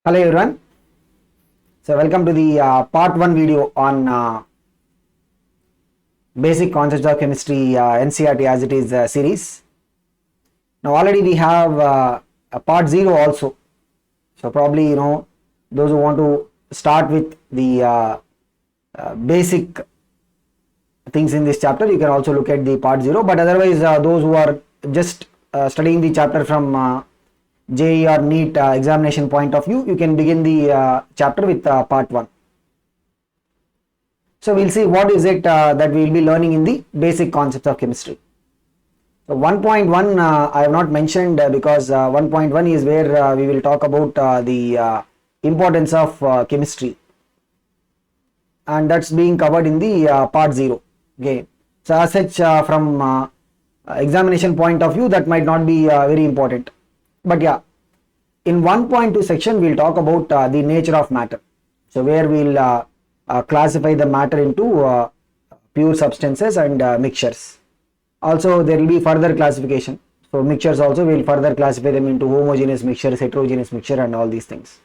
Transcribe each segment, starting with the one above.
Hello everyone. So welcome to the part 1 video on basic concepts of chemistry NCERT as it is series. Now already we have a part 0 also. So probably those who want to start with the basic things in this chapter, you can also look at the part 0, but otherwise those who are just studying the chapter from JEE or NEET examination point of view, you can begin the chapter with part 1. So we'll see what is it that we will be learning in the basic concepts of chemistry. So 1.1 I have not mentioned because 1.1 is where we will talk about the importance of chemistry, and that's being covered in the part 0. Okay, so as such from examination point of view, that might not be very important. But yeah, in 1.2 section we'll talk about the nature of matter. So where we'll classify the matter into pure substances and mixtures. Also there will be further classification. So mixtures also we'll further classify them into homogeneous mixtures, heterogeneous mixture and all these things.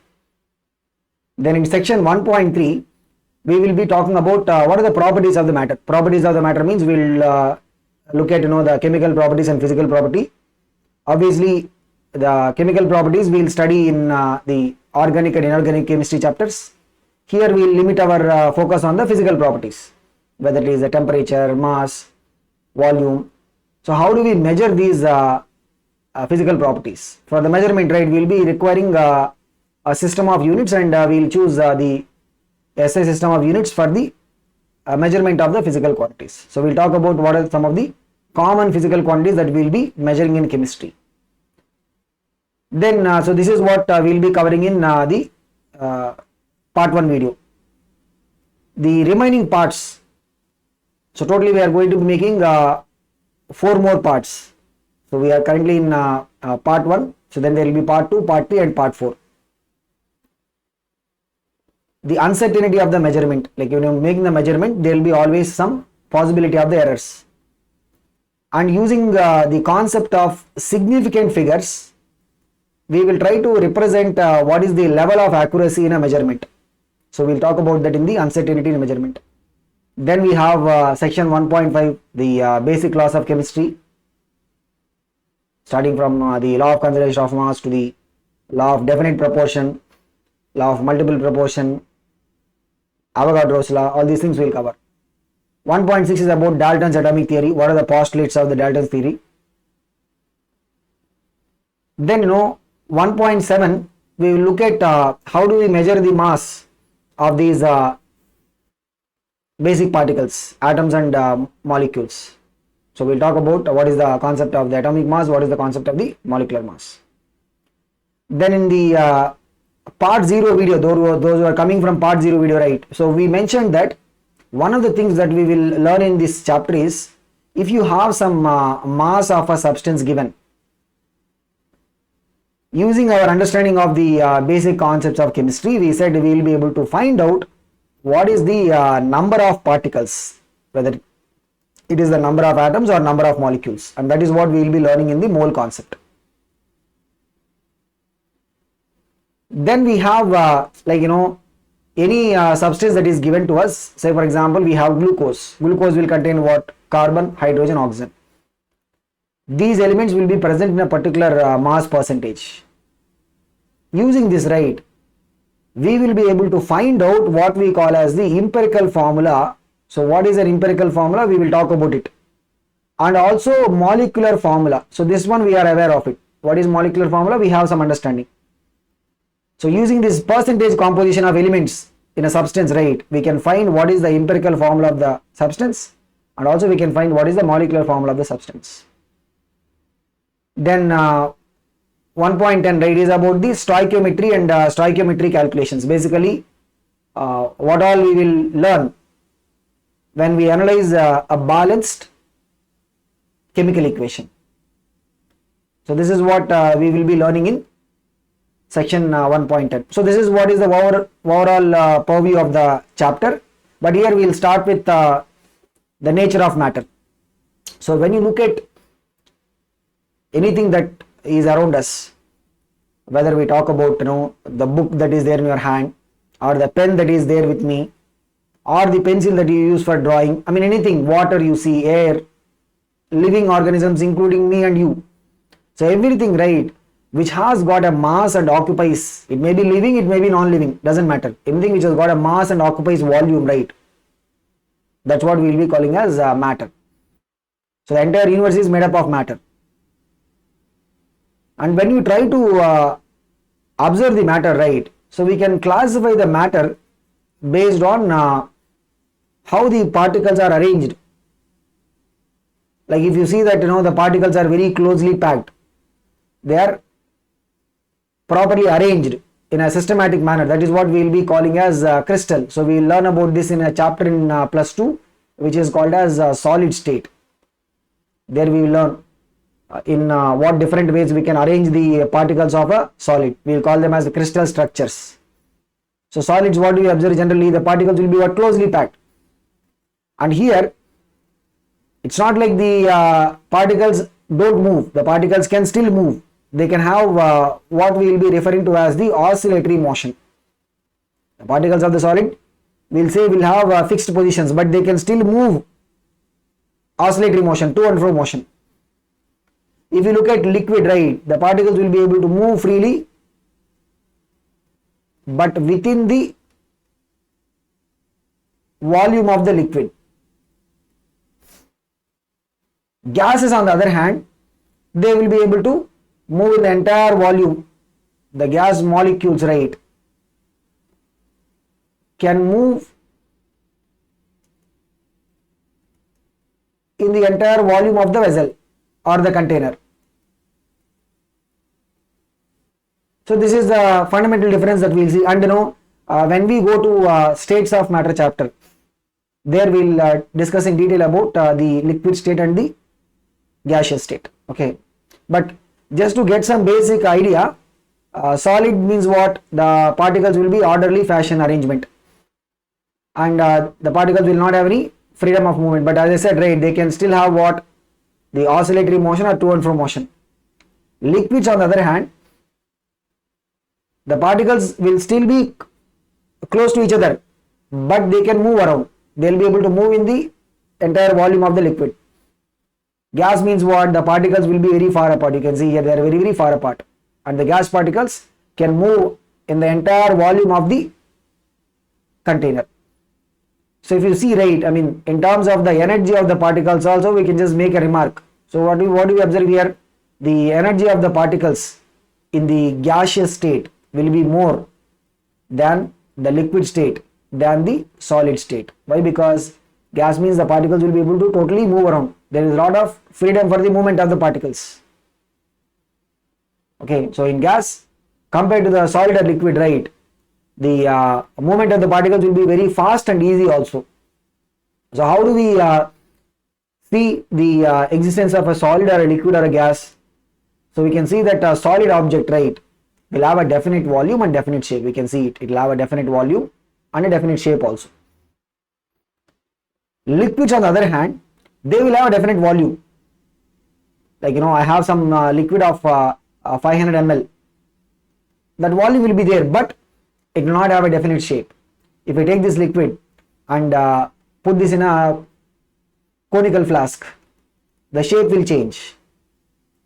Then in section 1.3 we will be talking about what are the properties of the matter. Properties of the matter means we'll look at the chemical properties and physical property. Obviously the chemical properties we will study in the organic and inorganic chemistry chapters. Here we will limit our focus on the physical properties, whether it is the temperature, mass, volume. So how do we measure these physical properties? For the measurement, right, we will be requiring a system of units, and we will choose the SI system of units for the measurement of the physical quantities. So we will talk about what are some of the common physical quantities that we will be measuring in chemistry. Then so this is what we will be covering in the part 1 video. The remaining parts, so totally we are going to be making 4 more parts. So we are currently in part 1, so then there will be part 2, part 3 and part 4. The uncertainty of the measurement, like making the measurement, there will be always some possibility of the errors. And using the concept of significant figures, we will try to represent what is the level of accuracy in a measurement. So we'll talk about that in the uncertainty in measurement. Then we have section 1.5, the basic laws of chemistry, starting from the law of conservation of mass to the law of definite proportion, law of multiple proportion, Avogadro's law. All these things we'll cover. 1.6 is about Dalton's atomic theory. What are the postulates of the Dalton's theory? Then 1.7 we will look at how do we measure the mass of these basic particles, atoms and molecules. So we'll talk about what is the concept of the atomic mass, what is the concept of the molecular mass. Then in the part 0 video, those who are coming from part 0 video, right, so we mentioned that one of the things that we will learn in this chapter is, if you have some mass of a substance given, using our understanding of the basic concepts of chemistry, we said we will be able to find out what is the number of particles, whether it is the number of atoms or number of molecules, and that is what we will be learning in the mole concept. Then we have any substance that is given to us. Say for example we have glucose. Glucose will contain what? Carbon, hydrogen, oxygen. These elements will be present in a particular mass percentage. Using this, right, we will be able to find out what we call as the empirical formula. So what is an empirical formula? We will talk about it. And also molecular formula. So this one we are aware of it. What is molecular formula? We have some understanding. So using this percentage composition of elements in a substance, right, we can find what is the empirical formula of the substance, and also we can find what is the molecular formula of the substance. Then 1.10, right, is about the stoichiometry and stoichiometry calculations. Basically what all we will learn when we analyze a balanced chemical equation. So this is what we will be learning in section 1.10. So this is what is the overall purview of the chapter, but here we will start with the nature of matter. So when you look at anything that is around us, whether we talk about the book that is there in your hand, or the pen that is there with me, or the pencil that you use for drawing. I mean anything, water you see, air, living organisms including me and you. So everything, right, which has got a mass and occupies, it may be living, it may be non-living, doesn't matter. Anything which has got a mass and occupies volume, right, that's what we will be calling as matter. So the entire universe is made up of matter. And when you try to observe the matter, right, so we can classify the matter based on how the particles are arranged. Like if you see that the particles are very closely packed, they are properly arranged in a systematic manner. That is what we will be calling as crystal. So we will learn about this in a chapter in +2, which is called as solid state. There we will learn in what different ways we can arrange the particles of a solid. We will call them as the crystal structures. So solids, what do we observe generally? The particles will be closely packed. And here, it's not like the particles don't move. The particles can still move. They can have what we will be referring to as the oscillatory motion. The particles of the solid, we will say, will have fixed positions, but they can still move, oscillatory motion, to and fro motion. If you look at liquid, right, the particles will be able to move freely, but within the volume of the liquid. Gases, on the other hand, they will be able to move in the entire volume. The gas molecules, right, can move in the entire volume of the vessel or the container. So this is the fundamental difference that we will see. And when we go to states of matter chapter, there we will discuss in detail about the liquid state and the gaseous state. Okay, but just to get some basic idea, solid means what? The particles will be orderly fashion arrangement, and the particles will not have any freedom of movement. But as I said, right, they can still have what? The oscillatory motion or to and fro motion. Liquids, on the other hand, the particles will still be close to each other, but they can move around. They will be able to move in the entire volume of the liquid. Gas means what? The particles will be very far apart. You can see here they are very, very far apart, and the gas particles can move in the entire volume of the container. So if you see, right, I mean in terms of the energy of the particles also, we can just make a remark. So what do we observe here? The energy of the particles in the gaseous state will be more than the liquid state, than the solid state. Why? Because gas means the particles will be able to totally move around. There is a lot of freedom for the movement of the particles. Okay, so in gas, compared to the solid or liquid, right, the movement of the particles will be very fast and easy also. So how do we see the existence of a solid or a liquid or a gas? So we can see that a solid object, right, will have a definite volume and definite shape. We can see it will have a definite volume and a definite shape also. Liquids, on the other hand, they will have a definite volume. Like I have some liquid of 500 ml. That volume will be there, but it will not have a definite shape. If I take this liquid and put this in a conical flask, the shape will change.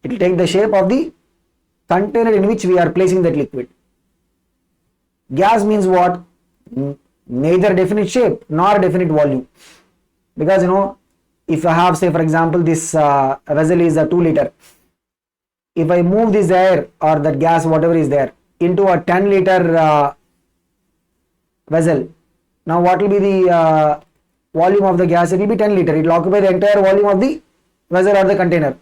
It will take the shape of the container in which we are placing that liquid. Gas means what? Neither definite shape nor definite volume. Because if I have, say for example, this vessel is a 2 liter. If I move this air or that gas, whatever is there, into a 10 liter vessel, now what will be the volume of the gas? It will be 10 liter. It will occupy the entire volume of the vessel or the container.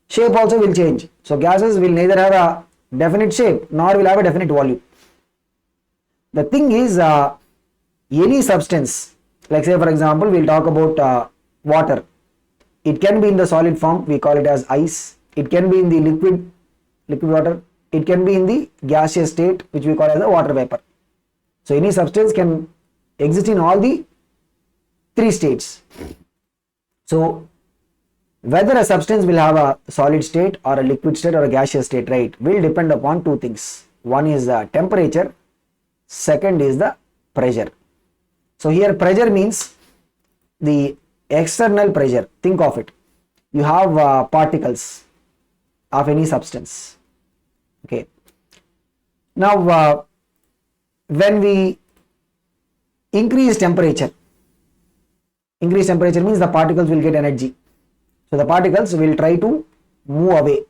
Shape also will change. So gases will neither have a definite shape nor will have a definite volume. The thing is, any substance, like say for example, we'll talk about water. It can be in the solid form, we call it as ice. It can be in the liquid water. It can be in the gaseous state, which we call as the water vapor. So any substance can exist in all the 3 states. So Whether a substance will have a solid state or a liquid state or a gaseous state, right, will depend upon two things. One is the temperature, second is the pressure. So here pressure means the external pressure. Think of it. You have particles of any substance. Okay. Now, when we increase temperature means the particles will get energy. So the particles will try to move away.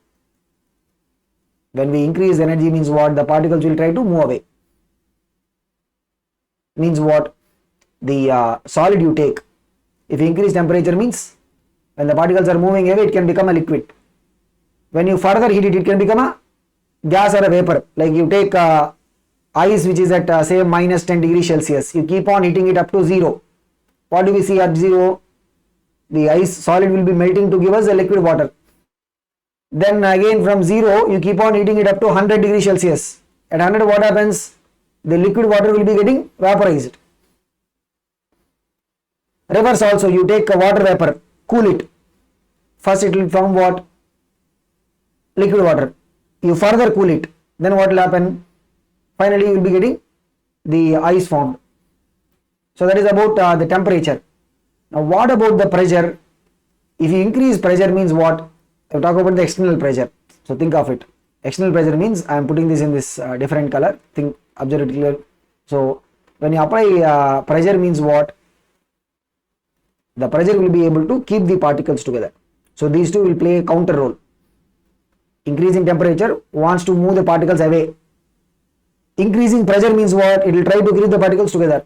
When we increase energy means what? The particles will try to move away. Means what? The solid you take. If you increase temperature means when the particles are moving away, it can become a liquid. When you further heat it, it can become a gas or a vapor. Like you take ice which is at say minus 10 degrees Celsius. You keep on heating it up to 0. What do we see at 0? The ice solid will be melting to give us a liquid water. Then again from 0, you keep on heating it up to 100 degrees Celsius. At 100, what happens? The liquid water will be getting vaporized. Reverse also, you take a water vapor, cool it. First it will form what? Liquid water. You further cool it. Then what will happen? Finally, you will be getting the ice formed. So that is about the temperature. Now what about the pressure? If you increase pressure means what? I talk about the external pressure. So think of it. External pressure means I am putting this in this different color. Think, observe it clear. So when you apply pressure means what? The pressure will be able to keep the particles together. So these two will play a counter role. Increasing temperature wants to move the particles away. Increasing pressure means what? It will try to keep the particles together.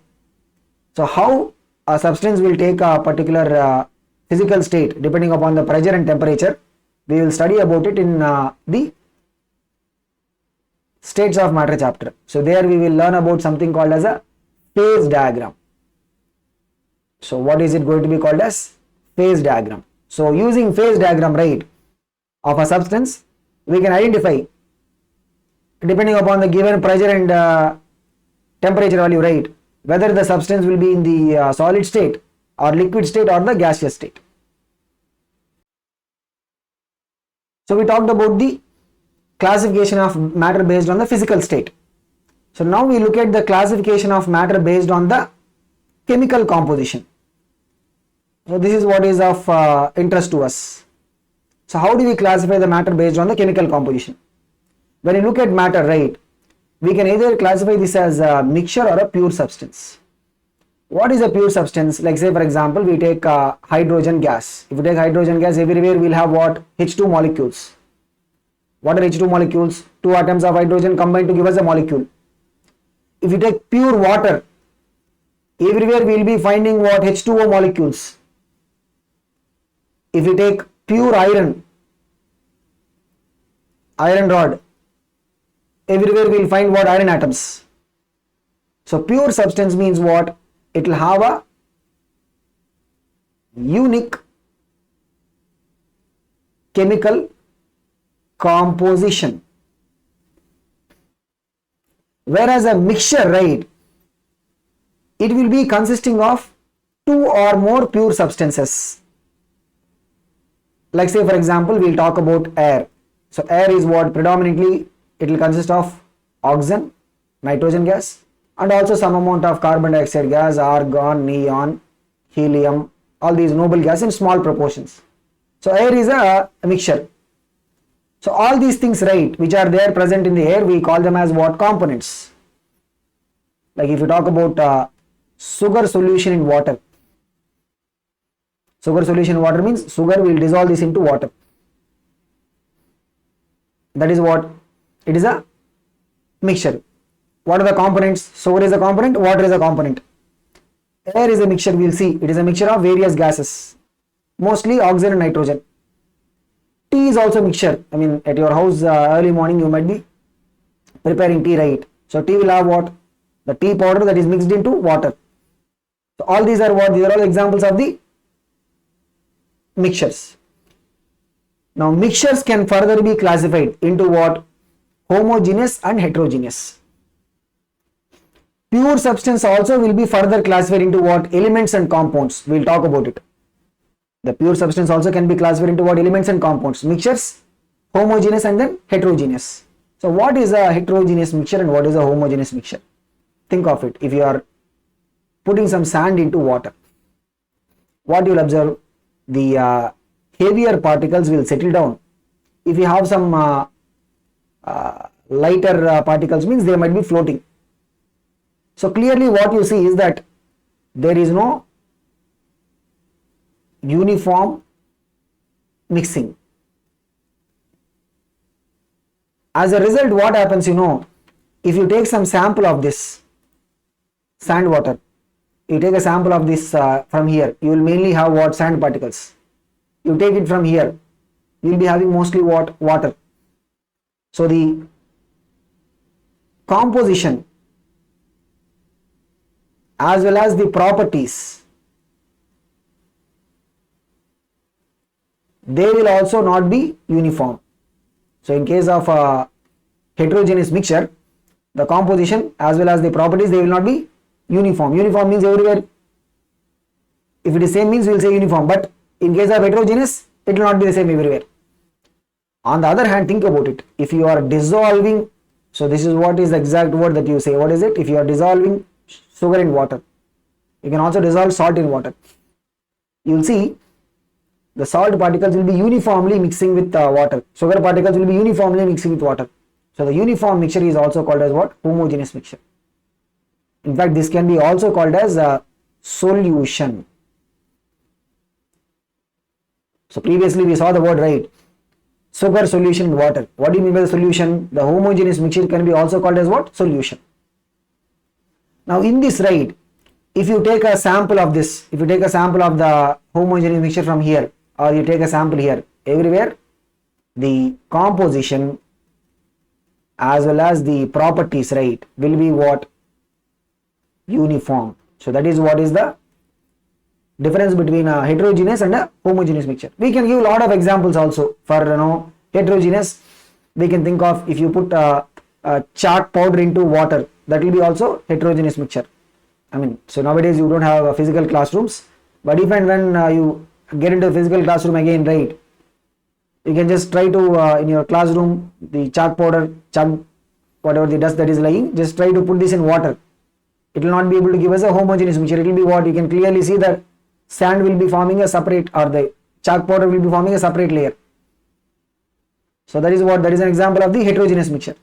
So how a substance will take a particular physical state depending upon the pressure and temperature, we will study about it in the states of matter chapter. So there we will learn about something called as a phase diagram. So what is it going to be called as? Phase diagram. So using phase diagram, right, of a substance, we can identify depending upon the given pressure and temperature value, right, whether the substance will be in the solid state or liquid state or the gaseous state. So we talked about the classification of matter based on the physical state. So now we look at the classification of matter based on the chemical composition. So this is what is of interest to us. So how do we classify the matter based on the chemical composition? When you look at matter, right, we can either classify this as a mixture or a pure substance. What is a pure substance? Like say for example, we take hydrogen gas. If we take hydrogen gas, everywhere we'll have what? H2 molecules. What are H2 molecules? Two atoms of hydrogen combined to give us a molecule. If you take pure water, everywhere we'll be finding what? H2O molecules. If you take pure iron rod, everywhere we'll find what? Iron atoms. So pure substance means what? It will have a unique chemical composition. Whereas a mixture, right, it will be consisting of two or more pure substances. Like say for example, we'll talk about air. So air is what? Predominantly it will consist of oxygen, nitrogen gas, and also some amount of carbon dioxide gas, argon, neon, helium, all these noble gas in small proportions. So air is a mixture. So all these things, right, which are there present in the air, we call them as what? Components. Like if you talk about sugar solution in water. Sugar solution in water means sugar will dissolve this into water. That is what? It is a mixture. What are the components? Sugar is a component, water is a component. Air is a mixture, we will see. It is a mixture of various gases, mostly oxygen and nitrogen. Tea is also a mixture. I mean, at your house early morning you might be preparing tea, right? So tea will have what? The tea powder that is mixed into water. So all these are what? These are all examples of the mixtures. Now mixtures can further be classified into what? Homogeneous and heterogeneous. Pure substance also will be further classified into what? Elements and compounds. We'll talk about it. The pure substance also can be classified into what? Elements and compounds. Mixtures, homogeneous and then heterogeneous. So what is a heterogeneous mixture and what is a homogeneous mixture? Think of it. If you are putting some sand into water, what you will observe? The heavier particles will settle down. If you have some lighter particles, means they might be floating. So clearly what you see is that there is no uniform mixing. As a result, what happens, if you take some sample of this sand water, you take a sample of this from here, you will mainly have what? Sand particles. You take it from here, you will be having mostly what? Water. So the composition as well as the properties, they will also not be uniform. So in case of a heterogeneous mixture, the composition as well as the properties, they will not be uniform. Uniform means everywhere. If it is same means we will say uniform, but in case of heterogeneous, it will not be the same everywhere. On the other hand, think about it. If you are dissolving, so this is what is the exact word that you say. What is it? If you are dissolving sugar in water, you can also dissolve salt in water. You will see the salt particles will be uniformly mixing with water. Sugar particles will be uniformly mixing with water. So the uniform mixture is also called as what? Homogeneous mixture. In fact, this can be also called as a solution. So previously we saw the word, right? Sugar solution in water. What do you mean by the solution? The homogeneous mixture can be also called as what? Solution. Now in this, right, if you take a sample of this, if you take a sample of the homogeneous mixture from here, or you take a sample here, everywhere the composition as well as the properties, right, will be what? Uniform. So that is what is the difference between a heterogeneous and a homogeneous mixture. We can give a lot of examples also for heterogeneous. We can think of, if you put a chalk powder into water, that will be also heterogeneous mixture. So nowadays you don't have physical classrooms, but if and when you get into a physical classroom again, right, you can just try to in your classroom, the chalk powder, whatever the dust that is lying, just try to put this in water. It will not be able to give us a homogeneous mixture. It will be what? You can clearly see that sand will be forming a separate, or the chalk powder will be forming a separate layer. So that is what? That is an example of the heterogeneous mixture.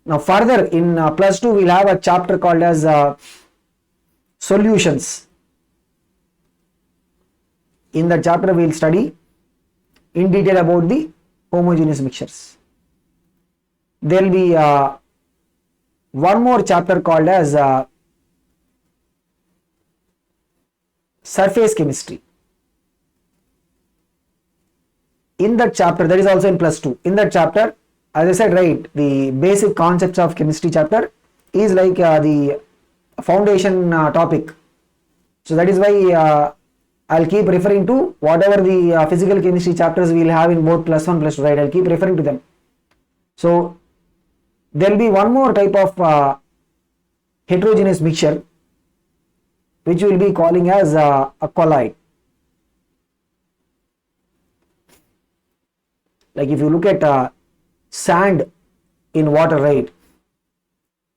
Now further in plus 2 we will have a chapter called as solutions. In that chapter we will study in detail about the homogeneous mixtures. There will be one more chapter called as surface chemistry. In that chapter, that is also in plus 2. In that chapter, as I said, right, the basic concepts of chemistry chapter is like the foundation topic. So that is why I'll keep referring to whatever the physical chemistry chapters we will have in both plus 1, plus 2, right? I'll keep referring to them. So there will be one more type of heterogeneous mixture which we will be calling as a colloid. Like if you look at sand in water, right,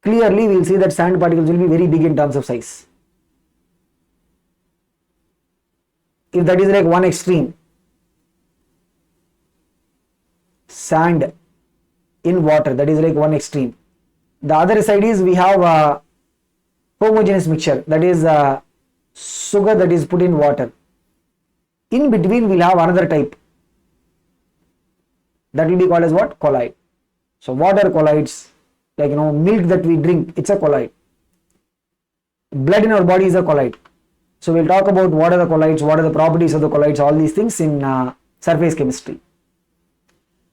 clearly we will see that sand particles will be very big in terms of size. If that is like one extreme, sand in water, that is like one extreme. The other side is we have a homogeneous mixture, that is sugar that is put in water. In between we will have another type, that will be called as what? Colloid. So what are colloids? Like milk that we drink, it's a colloid. Blood in our body is a colloid. So we'll talk about what are the colloids, what are the properties of the colloids, all these things in surface chemistry.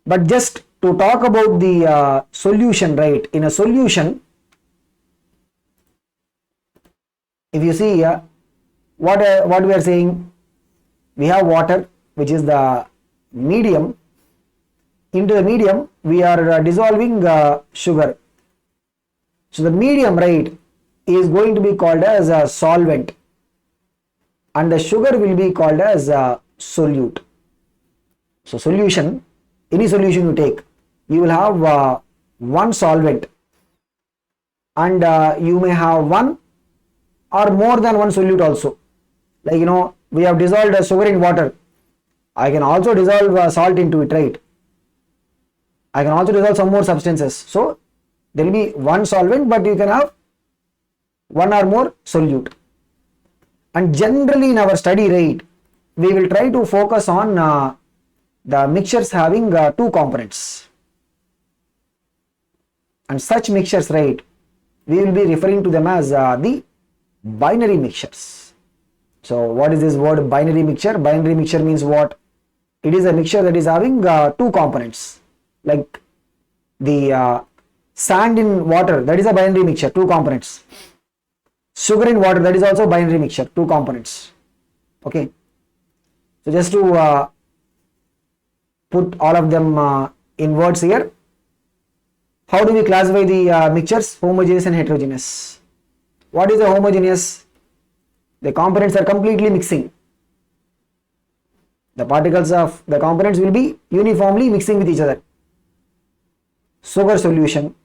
But just to talk about the solution, right? In a solution, if you see here, what we are saying, we have water, which is the medium. Into the medium, we are dissolving sugar. So the medium, right, is going to be called as a solvent. and the sugar will be called as solute. So solution, any solution you take, you will have one solvent, and you may have one or more than one solute also. Like, we have dissolved sugar in water. I can also dissolve salt into it, right? I can also dissolve some more substances. So there will be one solvent, but you can have one or more solute. And generally in our study, right, we will try to focus on the mixtures having two components. And such mixtures, right, we will be referring to them as the binary mixtures. So what is this word binary mixture? Binary mixture means what? It is a mixture that is having two components. Like the sand in water, that is a binary mixture, two components. Sugar in water, that is also binary mixture, two components. Okay. So just to put all of them in words here, how do we classify the mixtures? Homogeneous and heterogeneous. What is the homogeneous? The components are completely mixing. The particles of the components will be uniformly mixing with each other. Sugar solution.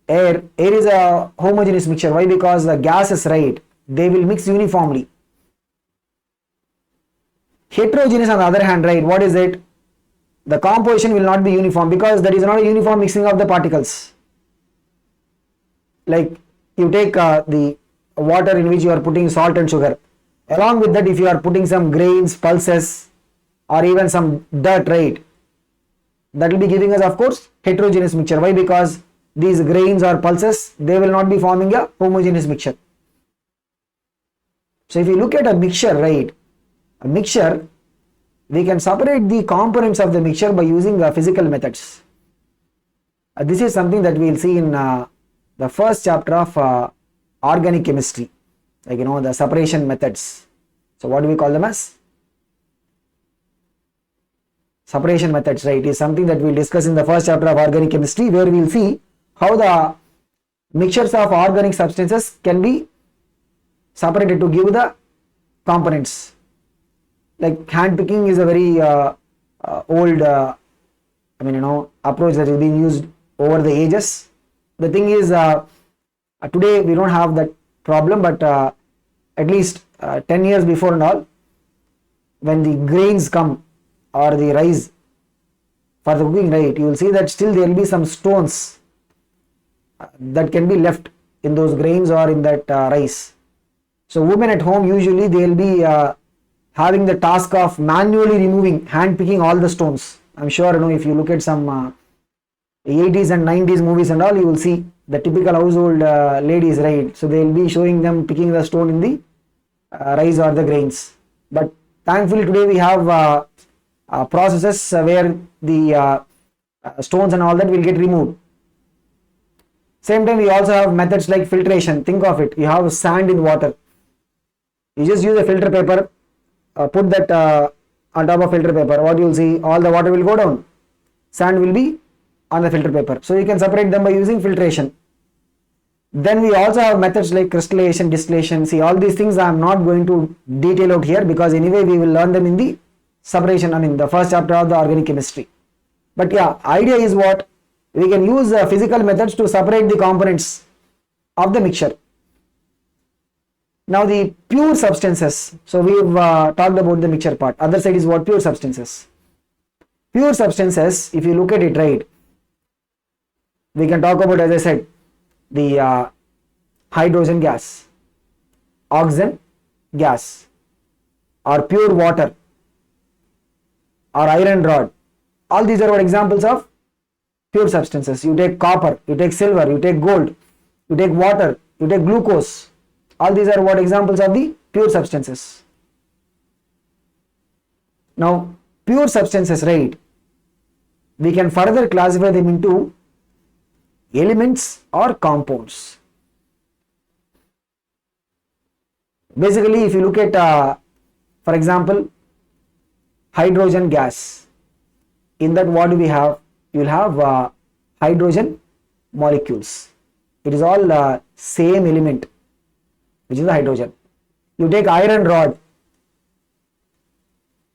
Air is a homogeneous mixture. Why? Because the gases, right, they will mix uniformly. Heterogeneous on the other hand, right, what is it? The composition will not be uniform because there is not a uniform mixing of the particles. Like you take the water in which you are putting salt and sugar. Along with that, if you are putting some grains, pulses, or even some dirt, right, that will be giving us, of course, heterogeneous mixture. Why? Because these grains or pulses, they will not be forming a homogeneous mixture. So if you look at a mixture, right, a mixture, we can separate the components of the mixture by using physical methods. This is something that we will see in the first chapter of organic chemistry, like the separation methods. So what do we call them as? Separation methods, right, is something that we will discuss in the first chapter of organic chemistry, where we will see how the mixtures of organic substances can be separated to give the components. Like hand picking is a very old approach that is being used over the ages. The thing is, today we don't have that problem, but at least 10 years before and all, when the grains come or the rice for the cooking, right, you will see that still there will be some stones that can be left in those grains or in that rice. So women at home, usually they will be having the task of manually removing, hand picking all the stones. I'm sure if you look at some 80s and 90s movies and all, you will see the typical household ladies, right? So they will be showing them picking the stone in the rice or the grains. But thankfully today we have processes where the stones and all that will get removed. Same time we also have methods like filtration. Think of it, you have sand in water. You just use a filter paper, put that on top of filter paper. What you will see, all the water will go down, sand will be on the filter paper. So you can separate them by using filtration. Then we also have methods like crystallization, distillation. See, all these things I am not going to detail out here because anyway we will learn them in the separation, the first chapter of the organic chemistry. But yeah, idea is what? We can use physical methods to separate the components of the mixture. Now the pure substances. So we have talked about the mixture part. Other side is what? Pure substances. Pure substances, if you look at it, right, we can talk about, as I said, the hydrogen gas, oxygen gas, or pure water, or iron rod. All these are what examples of pure substances. You take copper, you take silver, you take gold, you take water, you take glucose. All these are what examples of the pure substances. Now, pure substances, right, we can further classify them into elements or compounds. Basically, if you look at, for example, hydrogen gas, in that what do we have? You will have hydrogen molecules. It is all same element, which is the hydrogen. You take iron rod.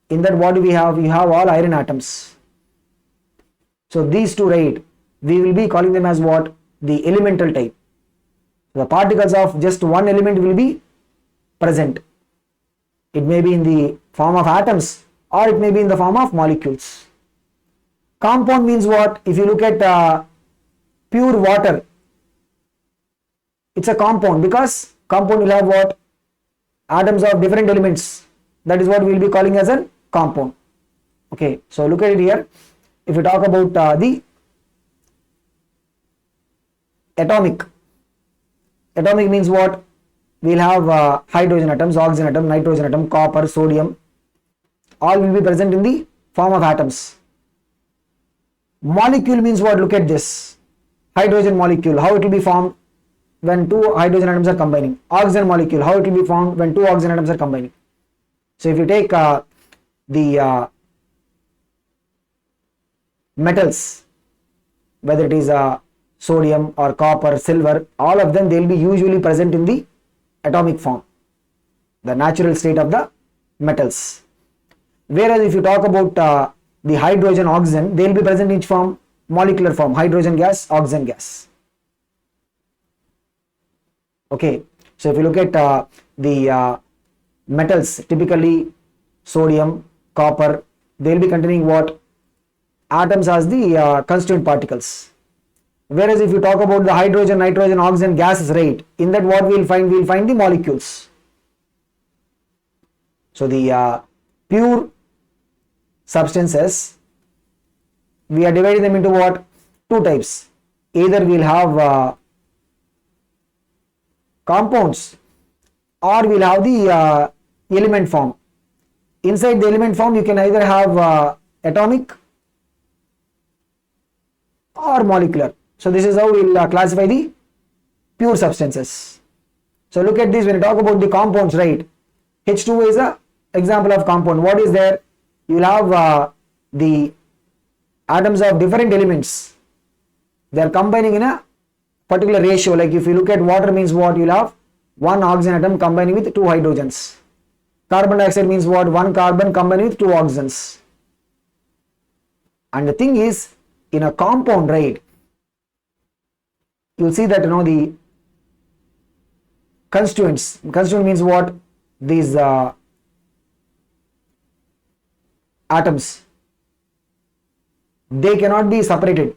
In that, what do we have? You have all iron atoms. So these two, right, we will be calling them as what? The elemental type. The particles of just one element will be present. It may be in the form of atoms or it may be in the form of molecules. Compound means what? If you look at pure water, it's a compound because compound will have what? Atoms of different elements. That is what we will be calling as a compound. Okay, so look at it here. If we talk about the atomic means what? We will have hydrogen atoms, oxygen atom, nitrogen atom, copper, sodium. All will be present in the form of atoms. Molecule means what? Look at this. Hydrogen molecule, how it will be formed when two hydrogen atoms are combining. Oxygen molecule, how it will be formed when two oxygen atoms are combining. So if you take the metals, whether it is sodium or copper, silver, all of them, they will be usually present in the atomic form, the natural state of the metals. Whereas if you talk about the hydrogen, oxygen, they will be present in each form? Molecular form, hydrogen gas, oxygen gas. Okay, so if you look at the metals, typically sodium, copper, they will be containing what? Atoms as the constituent particles. Whereas if you talk about the hydrogen, nitrogen, oxygen gases, right, in that what we will find? We will find the molecules. So the pure substances, we are dividing them into what? Two types. Either we will have compounds or we will have the element form. Inside the element form, you can either have atomic or molecular. So this is how we will classify the pure substances. So look at this, when you talk about the compounds, right, H2O is an example of compound. What is there? You will have the atoms of different elements. They are combining in a particular ratio. Like if you look at water means what? You will have one oxygen atom combining with two hydrogens. Carbon dioxide means what? One carbon combining with two oxygens. And the thing is, in a compound, right, you will see that the constituents. Constituent means what? These atoms, they cannot be separated,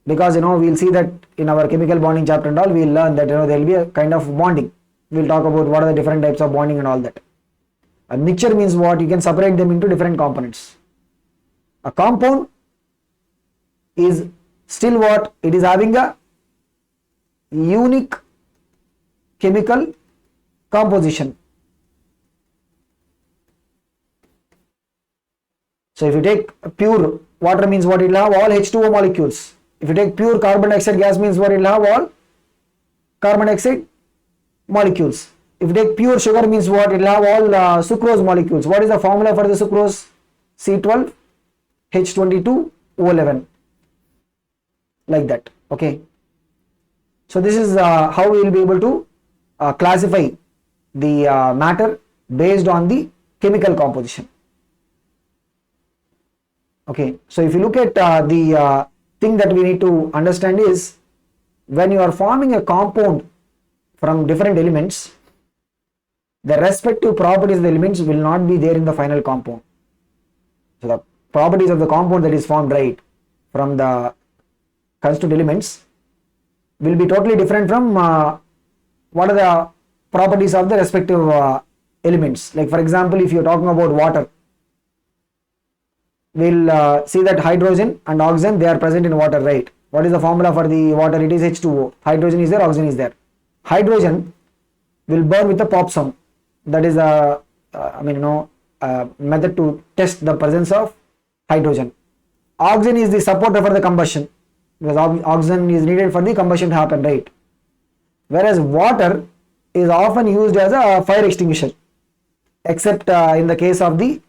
because we will see that in our chemical bonding chapter and all, we will learn that there will be a kind of bonding. We will talk about what are the different types of bonding and all that. A mixture means what? You can separate them into different components. A compound is still what? It is having a unique chemical composition. So if you take pure water means what? It will have all H2O molecules. If you take pure carbon dioxide gas means what? It will have all carbon dioxide molecules. If you take pure sugar means what? It will have all sucrose molecules. What is the formula for the sucrose? C12H22O11. Like that. Okay. So this is how we will be able to classify the matter based on the chemical composition. Okay. So if you look at the thing that we need to understand is, when you are forming a compound from different elements, the respective properties of the elements will not be there in the final compound. So the properties of the compound that is formed, right, from the constituent elements will be totally different from what are the properties of the respective elements. Like for example, if you are talking about water, we'll see that hydrogen and oxygen, they are present in water, right? What is the formula for the water? It is H2O. Hydrogen is there, oxygen is there. Hydrogen will burn with a pop sound. That is a method to test the presence of hydrogen. Oxygen is the supporter for the combustion, because oxygen is needed for the combustion to happen, right? Whereas water is often used as a fire extinguisher, except in the case of the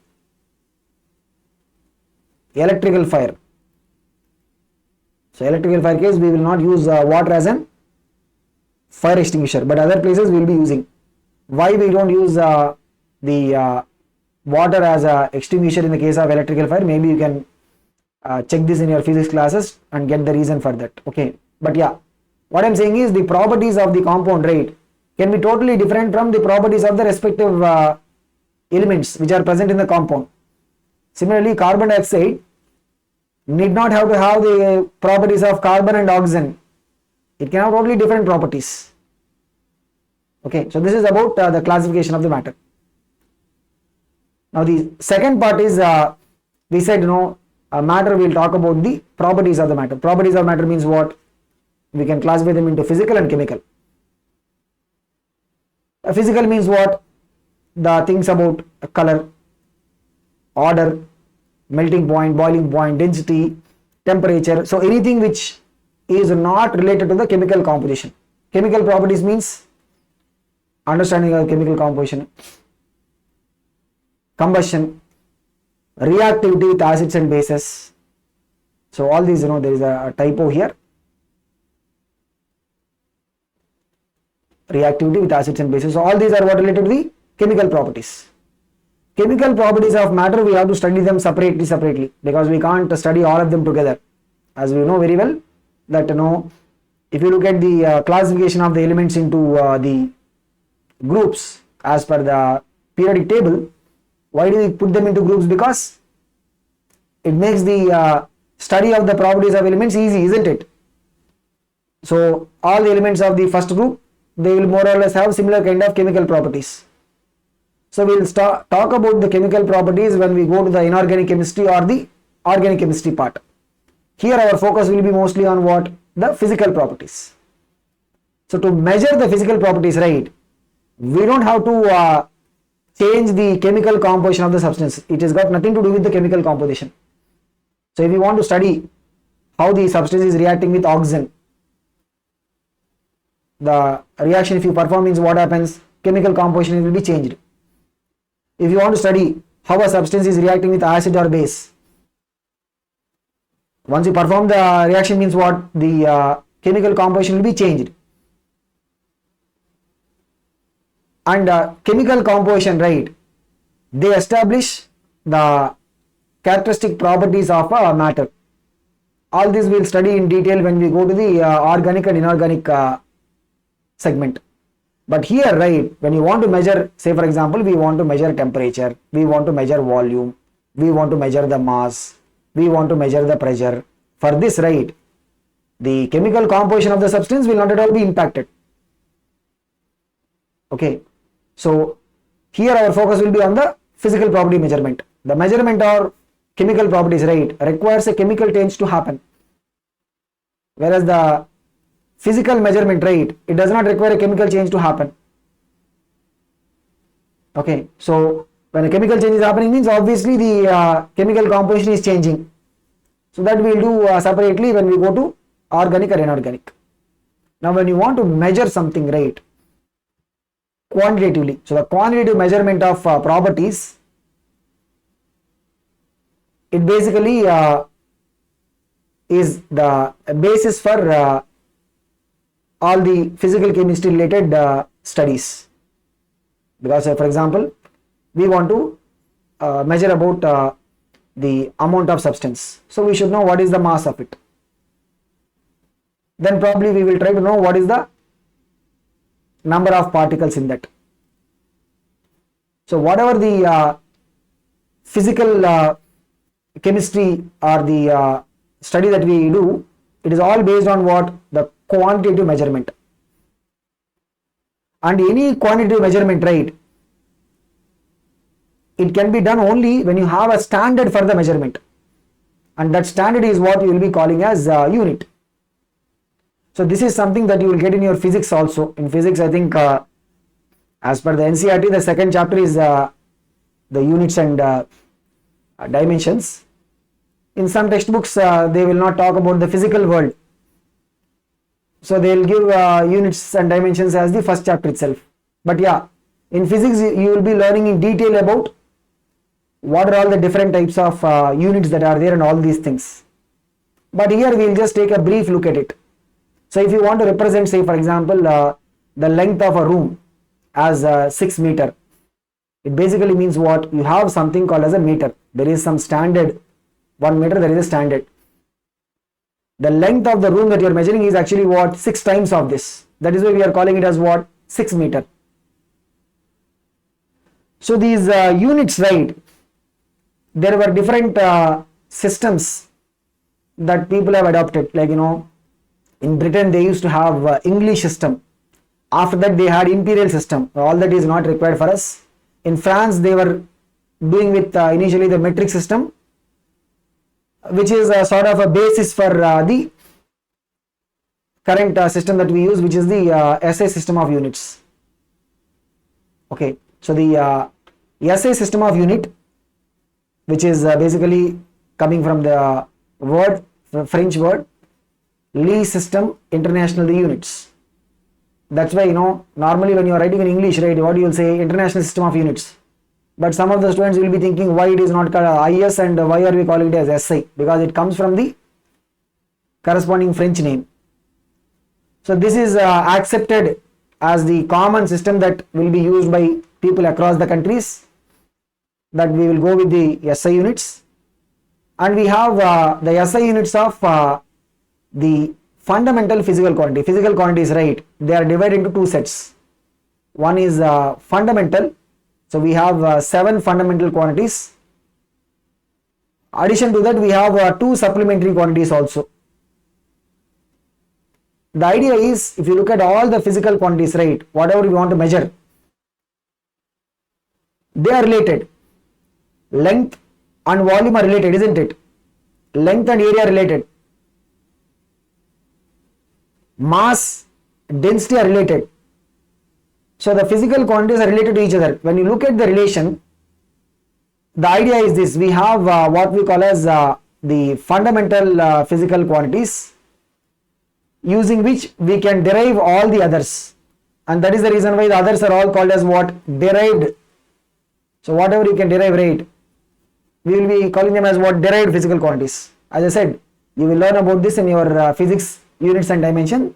electrical fire. So electrical fire case, we will not use water as an fire extinguisher, but other places we will be using. Why we don't use the water as a extinguisher in the case of electrical fire? Maybe you can check this in your physics classes and get the reason for that. Okay, but yeah, what I'm saying is the properties of the compound, right, can be totally different from the properties of the respective elements which are present in the compound. Similarly, carbon dioxide need not have to have the properties of carbon and oxygen. It can have totally different properties. Okay, so this is about the classification of the matter. Now the second part is we said matter, we'll talk about the properties of the matter. Properties of matter means what? We can classify them into physical and chemical. Physical means what? The things about color, order, melting point, boiling point, density, temperature. So anything which is not related to the chemical composition. Chemical properties means understanding of chemical composition, combustion, reactivity with acids and bases. So all these, there is a typo here. Reactivity with acids and bases. So all these are what related to the chemical properties. Chemical properties of matter, we have to study them separately because we can't study all of them together. As we know very well that if you look at the classification of the elements into the groups as per the periodic table, why do we put them into groups? Because it makes the study of the properties of elements easy, isn't it? So all the elements of the first group, they will more or less have similar kind of chemical properties. So we will talk about the chemical properties when we go to the inorganic chemistry or the organic chemistry part. Here our focus will be mostly on what? The physical properties. So to measure the physical properties, right, we don't have to change the chemical composition of the substance. It has got nothing to do with the chemical composition. So if you want to study how the substance is reacting with oxygen, the reaction if you perform means what happens? Chemical composition will be changed. If you want to study how a substance is reacting with acid or base, once you perform the reaction means what? The chemical composition will be changed. And chemical composition, right, they establish the characteristic properties of a matter. All this we will study in detail when we go to the organic and inorganic segment. But here, right, when you want to measure, say for example, we want to measure temperature, we want to measure volume, we want to measure the mass, we want to measure the pressure. For this, right, the chemical composition of the substance will not at all be impacted. Okay, so here our focus will be on the physical property measurement. The measurement or chemical properties, right, requires a chemical change to happen. Whereas the physical measurement, right, it does not require a chemical change to happen. Okay, so when a chemical change is happening means obviously the chemical composition is changing. So that we will do separately when we go to organic or inorganic. Now when you want to measure something, right, quantitatively, so the quantitative measurement of properties, it basically is the basis for all the physical chemistry related studies. Because for example, we want to measure about the amount of substance, so we should know what is the mass of it. Then probably we will try to know what is the number of particles in that. So whatever the physical chemistry or the study that we do, it is all based on what? The quantitative measurement. And any quantitative measurement, right, it can be done only when you have a standard for the measurement, and that standard is what you will be calling as unit. So this is something that you will get in your physics also. In physics, I think as per the NCERT, the second chapter is the units and dimensions. In some textbooks, they will not talk about the physical world. So they will give units and dimensions as the first chapter itself. But yeah, in physics, you will be learning in detail about what are all the different types of units that are there and all these things. But here we will just take a brief look at it. So if you want to represent, say for example, the length of a room as 6 meter, it basically means what? You have something called as a meter. There is some standard, 1 meter, there is a standard. The length of the room that you are measuring is actually what? 6 times of this. That is why we are calling it as what? 6 meter. So these units, right? There were different systems that people have adopted. Like, in Britain they used to have English system. After that they had imperial system. All that is not required for us. In France they were doing with initially the metric system, which is sort of a basis for the current system that we use, which is the SI system of units. Okay, so the SI system of unit, which is basically coming from the word, French word, Lie system international the units. That's why, normally when you are writing in English, right, what you will say? International system of units. But some of the students will be thinking why it is not called IS and why are we calling it as SI? Because it comes from the corresponding French name. So this is accepted as the common system that will be used by people across the countries, that we will go with the SI units. And we have the SI units of the fundamental physical quantity. Physical quantities, right, they are divided into 2 sets. One is fundamental. So we have 7 fundamental quantities. Addition to that, we have 2 supplementary quantities also. The idea is, if you look at all the physical quantities, right, whatever you want to measure, they are related. Length and volume are related, isn't it? Length and area are related. Mass, density are related. So the physical quantities are related to each other. When you look at the relation, the idea is this: we have what we call as the fundamental physical quantities, using which we can derive all the others, and that is the reason why the others are all called as what? Derived. So whatever you can derive, right, we will be calling them as what? Derived physical quantities. As I said, you will learn about this in your physics units and dimension.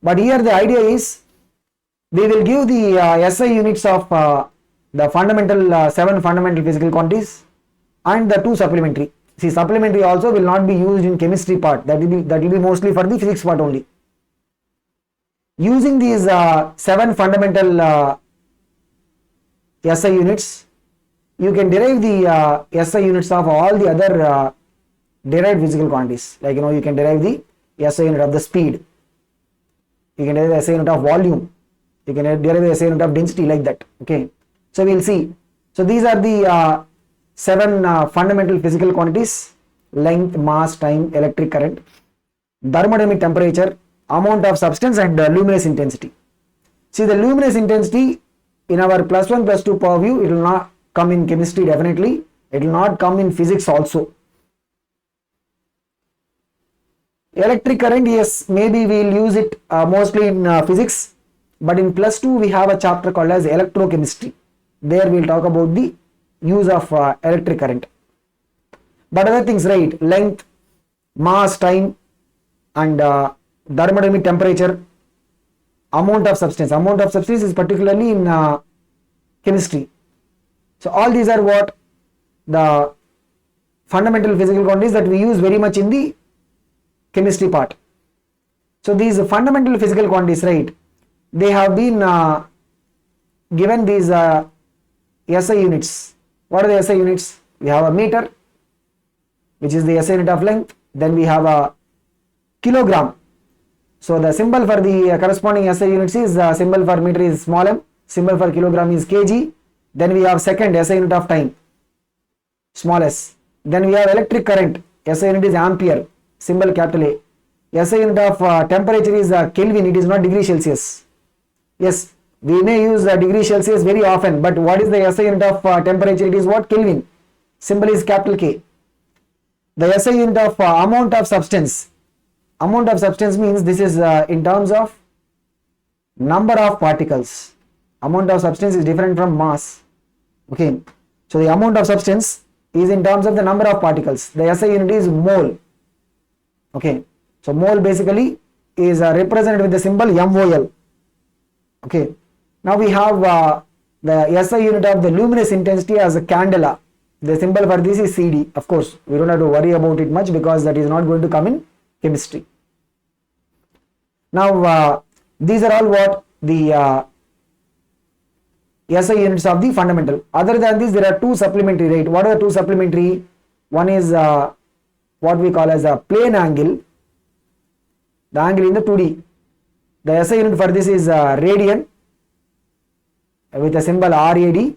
But here the idea is, we will give the SI units of the fundamental 7 fundamental physical quantities and the 2 supplementary. See, supplementary also will not be used in chemistry part. That will be mostly for the physics part only. Using these 7 fundamental SI units, you can derive the SI units of all the other derived physical quantities. Like, you can derive the SI unit of the speed. You can derive the SI unit of volume. You can derive the SI unit of density, like that. Okay. So we will see. So these are the 7 fundamental physical quantities: length, mass, time, electric current, thermodynamic temperature, amount of substance, and luminous intensity. See, the luminous intensity in our +1, +2 purview, it will not come in chemistry definitely. It will not come in physics also. Electric current, yes, maybe we will use it mostly in physics, but in +2 we have a chapter called as electrochemistry. There we will talk about the use of electric current. But other things, right, length, mass, time, and thermodynamic temperature, amount of substance. Amount of substance is particularly in chemistry. So all these are what? The fundamental physical quantities that we use very much in the chemistry part. So these fundamental physical quantities, right, they have been given these SI units. What are the SI units? We have a meter, which is the SI unit of length. Then we have a kilogram. So the symbol for the corresponding SI units is, symbol for meter is small m, symbol for kilogram is kg. Then we have second SI unit of time, small s. Then we have electric current, SI unit is ampere, symbol capital A. SI unit of temperature is Kelvin, it is not degree Celsius. Yes, we may use degree Celsius very often, but what is the SI unit of temperature? It is what? Kelvin, symbol is capital K. The SI unit of amount of substance. Amount of substance means this is in terms of number of particles. Amount of substance is different from mass. Okay, so the amount of substance is in terms of the number of particles. The SI unit is mole. Okay, so mole basically is represented with the symbol MOL. Okay. Now we have the SI unit of the luminous intensity as a candela. The symbol for this is CD. Of course, we don't have to worry about it much because that is not going to come in chemistry. Now, these are all what the SI units of the fundamental. Other than this, there are two supplementary, right? What are the two supplementary? One is what we call as a plane angle, the angle in the 2D. The SI unit for this is radian with a symbol RAD,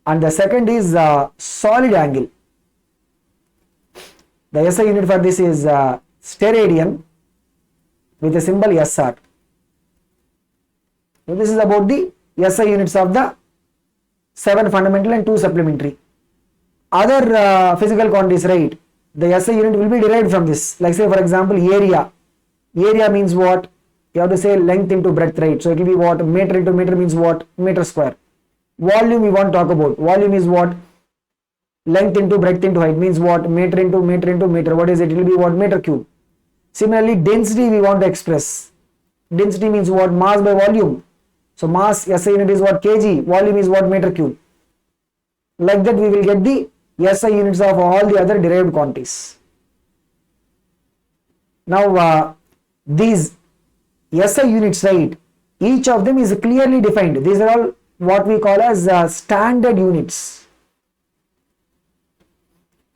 and the second is solid angle. The SI unit for this is steradian with a symbol SR. So this is about the SI units of the 7 fundamental and 2 supplementary. Other physical quantities, right? The SI unit will be derived from this. Like say for example area. Area means what? You have to say length into breadth, right? So it will be what? Meter into meter means what? Meter square. Volume we want to talk about. Volume is what? Length into breadth into height means what? Meter into meter into meter. What is it? It will be what? Meter cube. Similarly, density we want to express. Density means what? Mass by volume. So mass SI unit is what? Kg. Volume is what? Meter cube. Like that we will get the SI units of all the other derived quantities. Now these SI units, right? Each of them is clearly defined. These are all what we call as standard units.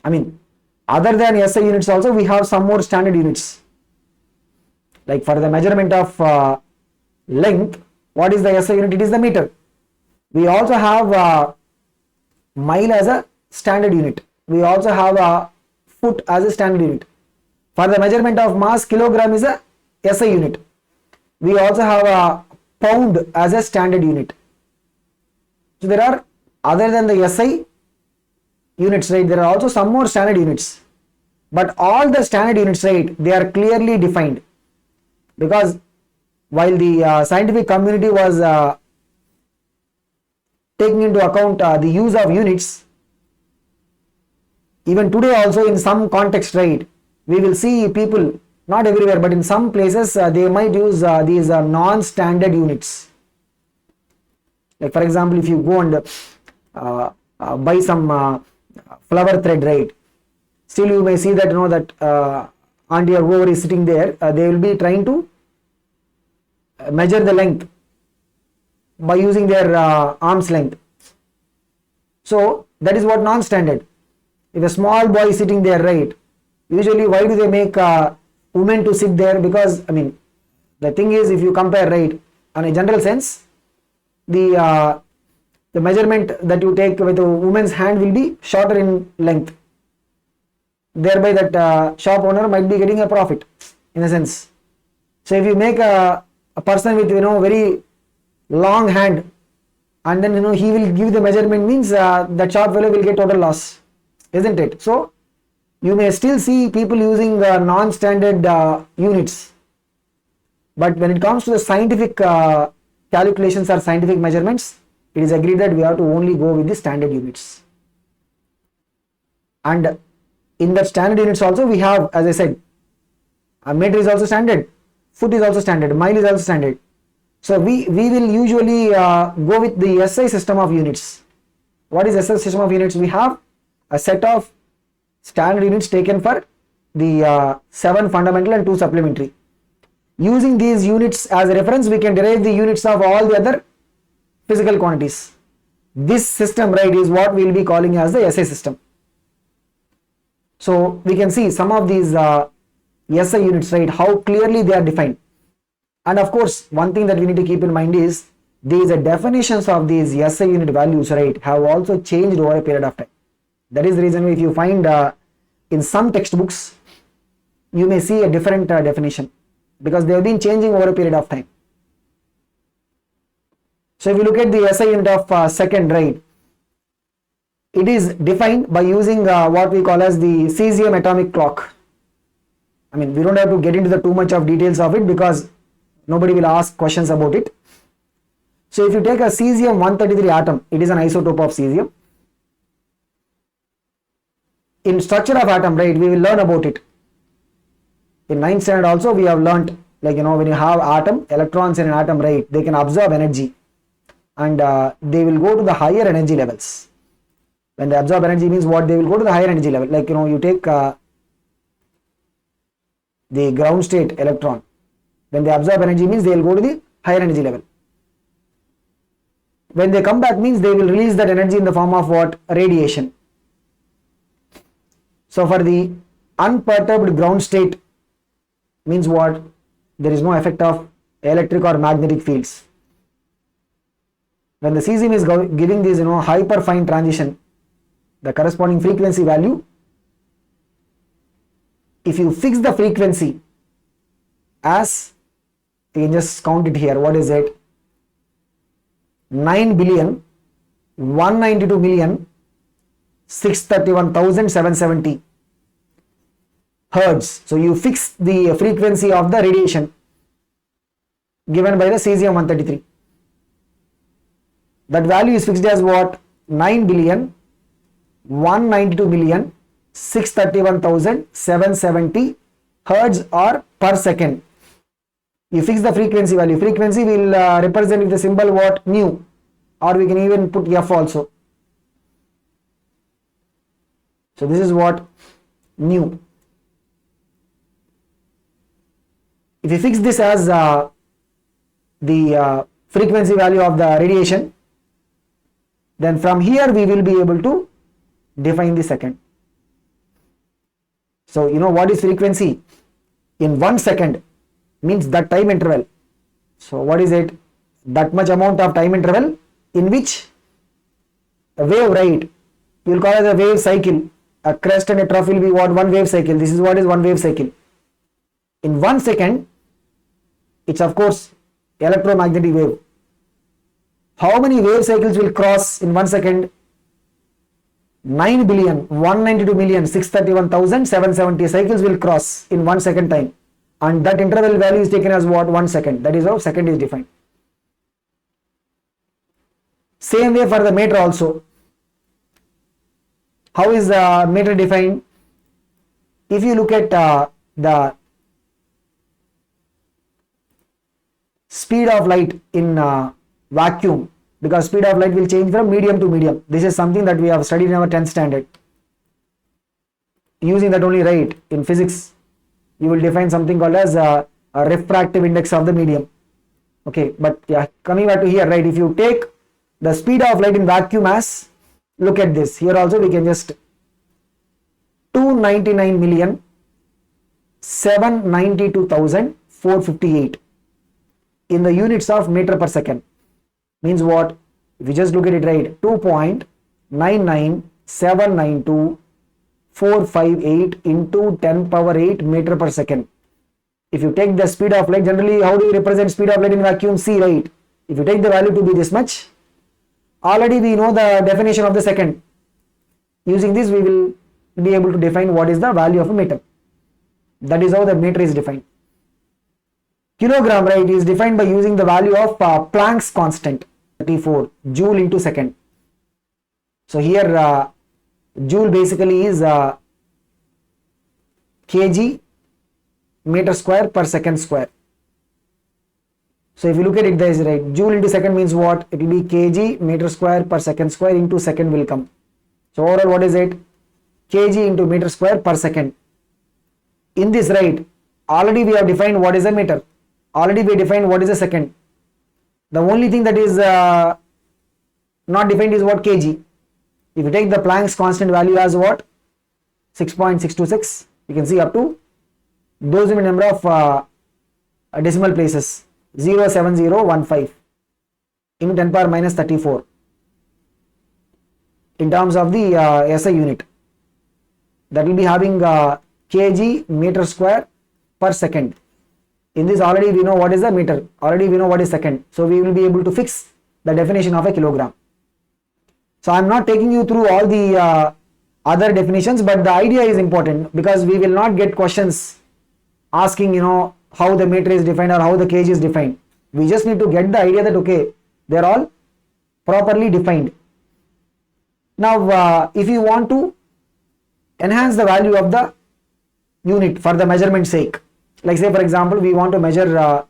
I mean, other than SI units also we have some more standard units. Like for the measurement of length, what is the SI unit? It is the meter. We also have mile as a standard unit. We also have a foot as a standard unit. For the measurement of mass, kilogram is a SI unit. We also have a pound as a standard unit. So there are, other than the SI units, right, there are also some more standard units. But all the standard units, right, they are clearly defined. Because while the scientific community was taking into account the use of units, even today also in some context, right, we will see people, not everywhere, but in some places they might use these non-standard units. Like for example, if you go and buy some flower thread, right, still you may see that, you know, that auntie or whoever is sitting there, they will be trying to measure the length by using their arm's length. So that is what non-standard. If a small boy is sitting there, right, usually why do they make women to sit there? Because I mean, the thing is, if you compare, right, on a general sense, the measurement that you take with a woman's hand will be shorter in length. Thereby that shop owner might be getting a profit in a sense. So if you make a person with, you know, very long hand, and then, you know, he will give the measurement, means that shop fellow will get total loss, isn't it? So you may still see people using non-standard units, but when it comes to the scientific calculations or scientific measurements, it is agreed that we have to only go with the standard units. And in that standard units also we have, as I said, a meter is also standard, foot is also standard, mile is also standard. So we will usually go with the SI system of units. What is SI system of units? We have a set of standard units taken for the 7 fundamental and 2 supplementary. Using these units as a reference, we can derive the units of all the other physical quantities. This system, right, is what we will be calling as the SI system. So we can see some of these SI units, right, how clearly they are defined. And of course, one thing that we need to keep in mind is these definitions of these SI unit values, right, have also changed over a period of time. That is the reason if you find in some textbooks, you may see a different definition, because they have been changing over a period of time. So if you look at the SI unit of second, right, it is defined by using what we call as the cesium atomic clock. I mean, we don't have to get into the too much of details of it because nobody will ask questions about it. So if you take a cesium 133 atom, it is an isotope of cesium. In structure of atom, right, we will learn about it. In 9th standard also we have learnt Like, when you have electrons in an atom, right, they can absorb energy, and they will go to the higher energy levels. When they absorb energy means what? They will go to the higher energy level. Like, you take the ground state electron. When they absorb energy means they will go to the higher energy level. When they come back means they will release that energy in the form of what? Radiation. So for the unperturbed ground state means what? There is no effect of electric or magnetic fields. When the cesium is giving this hyper fine transition, the corresponding frequency value, if you fix the frequency as, you can just count it here, what is it? 9,192,631,770 hertz. So you fix the frequency of the radiation given by the cesium-133. That value is fixed as what? 9,192,631,770 hertz or per second. You fix the frequency value. Frequency will represent with the symbol what? Nu, or we can even put F also. So this is what? Nu. If you fix this as the frequency value of the radiation, then from here we will be able to define the second. So what is frequency? In 1 second means that time interval. So what is it? That much amount of time interval in which a wave, right? You will call it a wave cycle. A crest and a trough will be what? One wave cycle. This is what is one wave cycle. In 1 second, it's of course electromagnetic wave. How many wave cycles will cross in 1 second? 9,192,631,770 cycles will cross in 1 second time. And that interval value is taken as what? 1 second. That is how second is defined. Same way for the meter also. How is the meter defined? If you look at the speed of light in vacuum, because speed of light will change from medium to medium. This is something that we have studied in our 10th standard. Using that only, right, in physics, you will define something called as a refractive index of the medium. Okay, but yeah, coming back to here, right, if you take the speed of light in vacuum as, look at this, here also we can just 299,792,458 in the units of meter per second. Means what? If you just look at it, right, 2.99792,458 into 10 power 8 meter per second. If you take the speed of light, generally how do you represent speed of light in vacuum? C, right? If you take the value to be this much, already we know the definition of the second. Using this we will be able to define what is the value of a meter. That is how the meter is defined. Kilogram, right, is defined by using the value of Planck's constant, 34 joule into second. So here joule basically is kg meter square per second square. So if you look at it, there is, right, joule into second means what? It will be kg meter square per second square into second will come. So overall what is it? Kg into meter square per second. In this, right, already we have defined what is a meter. Already we defined what is a second. The only thing that is not defined is what? Kg. If you take the Planck's constant value as what? 6.626, you can see up to those many number of decimal places, 0.7015 into 10 power minus 34 in terms of the SI unit. That will be having kg meter square per second. In this already we know what is the meter, already we know what is second. So we will be able to fix the definition of a kilogram. So I am not taking you through all the other definitions, but the idea is important because we will not get questions asking how the meter is defined or how the kg is defined. We just need to get the idea that okay, they are all properly defined. Now if you want to enhance the value of the unit for the measurement sake, Like say for example, we want to measure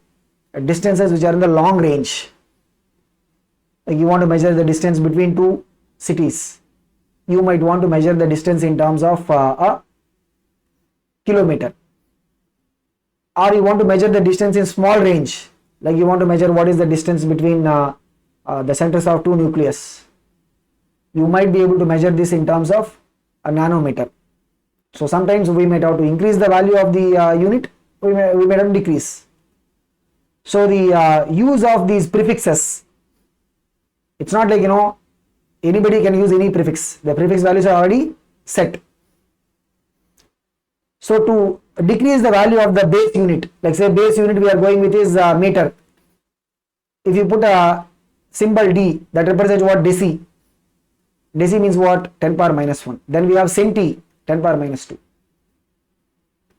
distances which are in the long range. Like you want to measure the distance between two cities. You might want to measure the distance in terms of a kilometer. Or you want to measure the distance in small range. Like you want to measure what is the distance between the centers of two nucleus. You might be able to measure this in terms of a nanometer. So sometimes we might have to increase the value of the unit, we may have to decrease. So the use of these prefixes, it's not like anybody can use any prefix. The prefix values are already set. So to decrease the value of the base unit, like say base unit we are going with is meter. If you put a symbol D, that represents what? Deci. Deci means what? 10 power minus 1. Then we have centi, 10 power minus 2.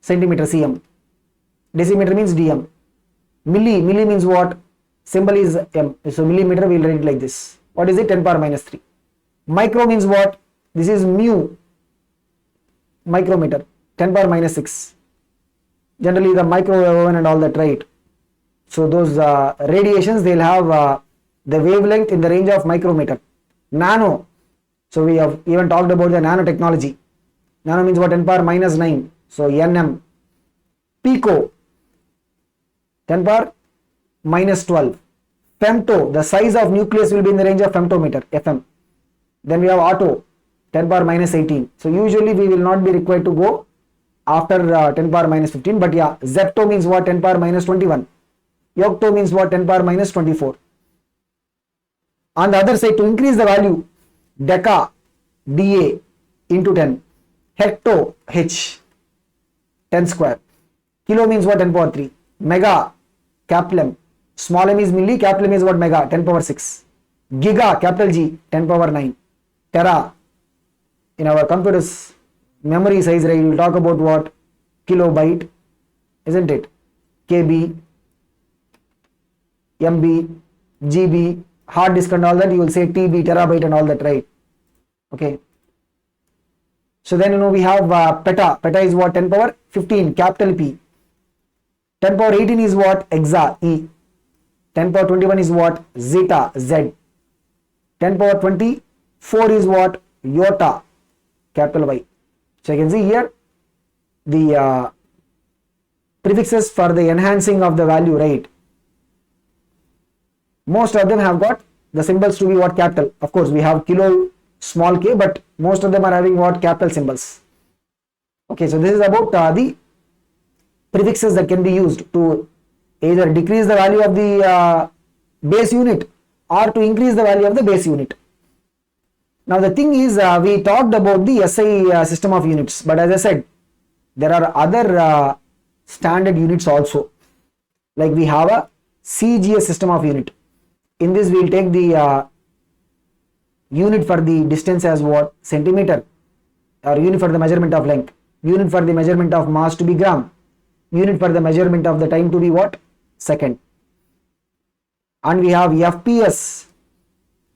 Centimeter, cm. Decimeter means dm. Milli means what? Symbol is m. So millimeter we will write it like this. What is it? 10 power minus 3. Micro means what? This is mu. Micrometer, 10 power minus 6. Generally the microwave oven and all that, right? So those radiations, they'll have the wavelength in the range of micrometer. Nano. So we have even talked about the nanotechnology. Nano means what? 10 power minus 9. So nm. Pico, 10 power minus 12. Femto, the size of nucleus will be in the range of femtometer, fm. Then we have atto, 10 power minus 18. So usually we will not be required to go after 10 power minus 15, but yeah, zepto means what? 10 power minus 21. Yocto means what? 10 power minus 24. On the other side, to increase the value, deca, da into 10. Hecto, h, 10 square. Kilo means what? 10 power 3. Mega, capital M. Small m is milli, capital M is what? Mega, 10 power 6. Giga, capital G, 10 power 9. Tera, in our computer's memory size, right, we will talk about what? Kilobyte, isn't it? KB, MB, GB, hard disk and all that, you will say TB, terabyte and all that, right? Okay. So then we have peta. Peta is what? 10 power 15, capital P. 10 power 18 is what? Exa, E. 10 power 21 is what? Zeta, Z. 10 power 24 is what? Iota, capital Y. So you can see here the prefixes for the enhancing of the value, right? Most of them have got the symbols to be what? Capital. Of course, we have kilo, small k, but most of them are having what? Capital symbols. Okay, so this is about the prefixes that can be used to either decrease the value of the base unit or to increase the value of the base unit. Now the thing is, we talked about the SI system of units, but as I said, there are other standard units also. Like we have a CGS system of unit. In this we will take the unit for the distance as what? Centimeter, or unit for the measurement of length, unit for the measurement of mass to be gram, unit for the measurement of the time to be what? Second. And we have FPS.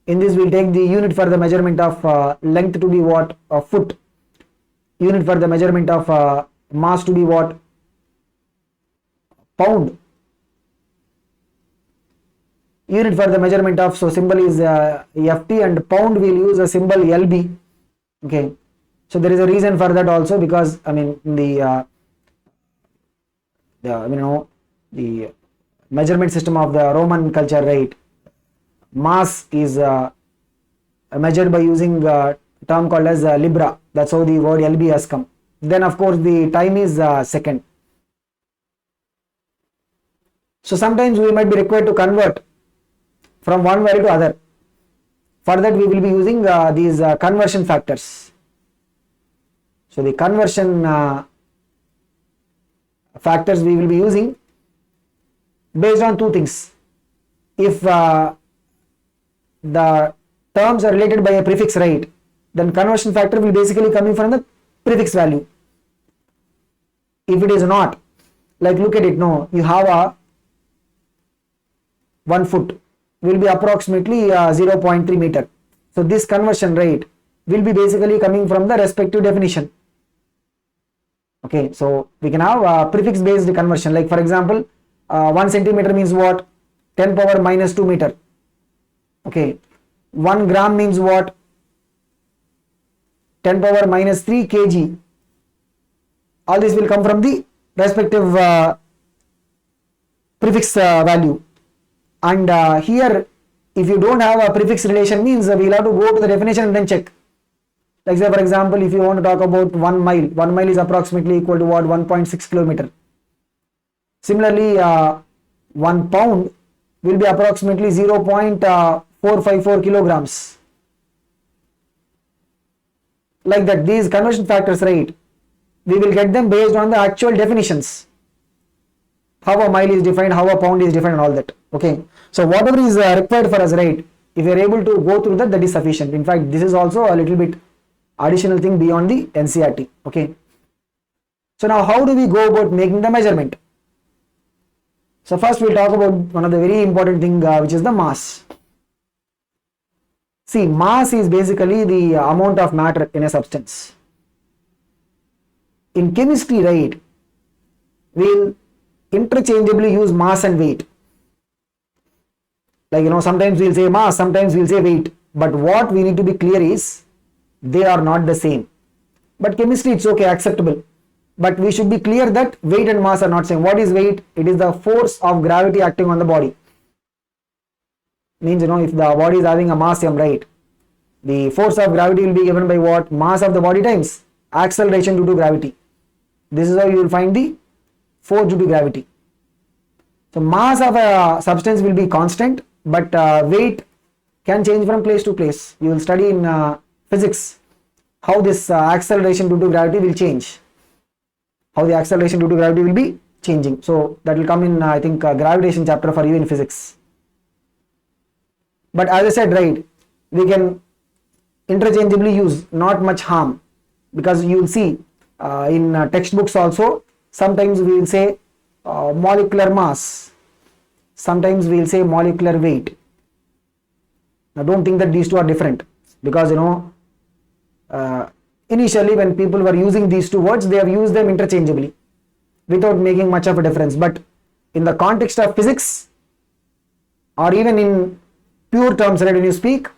In this we will take the unit for the measurement of length to be what? A foot. Unit for the measurement of mass to be what? Pound. Unit for the measurement of, so symbol is FT, and pound we will use a symbol LB. Okay. So there is a reason for that also, because I mean the measurement system of the Roman culture, right? Mass is measured by using a term called as libra. That's how the word LB has come. Then of course the time is second. So sometimes we might be required to convert from one value to other. For that we will be using these conversion factors. So the conversion factors we will be using based on two things. If the terms are related by a prefix, right, then conversion factor will basically coming from the prefix value. If it is not, like look at it, no, you have a 1 foot will be approximately 0.3 meter. So this conversion rate will be basically coming from the respective definition. Okay, so we can have prefix based conversion, like for example 1 centimeter means what? 10 power minus 2 meter. Okay, 1 gram means what? 10 power minus 3 kg. All this will come from the respective prefix value. And here, if you don't have a prefix relation, means we'll have to go to the definition and then check. Like say for example, if you want to talk about 1 mile is approximately equal to what? 1.6 kilometer. Similarly, 1 pound will be approximately 0.454 kilograms. Like that, these conversion factors, right? We will get them based on the actual definitions. How a mile is defined, how a pound is defined, and all that. Okay. So whatever is required for us, right? If we are able to go through that, that is sufficient. In fact, this is also a little bit additional thing beyond the NCERT. Okay. So now, how do we go about making the measurement? So first, we'll talk about one of the very important thing, which is the mass. See, mass is basically the amount of matter in a substance. In chemistry, right, we'll interchangeably use mass and weight. Like, sometimes we'll say mass, sometimes we'll say weight. But what we need to be clear is, they are not the same. But chemistry, it's okay, acceptable. But we should be clear that weight and mass are not same. What is weight? It is the force of gravity acting on the body. Means, if the body is having a mass m, right, the force of gravity will be given by what? Mass of the body times acceleration due to gravity. This is how you will find the force due to gravity. So mass of a substance will be constant, but weight can change from place to place. You will study in physics how this acceleration due to gravity will change. How the acceleration due to gravity will be changing. So that will come in, I think, gravitation chapter for you in physics. But as I said, right, we can interchangeably use, not much harm, because you will see in textbooks also, sometimes we will say molecular mass, sometimes we will say molecular weight. Now don't think that these two are different, because initially when people were using these two words, they have used them interchangeably without making much of a difference. But in the context of physics, or even in pure terms, right, when you speak,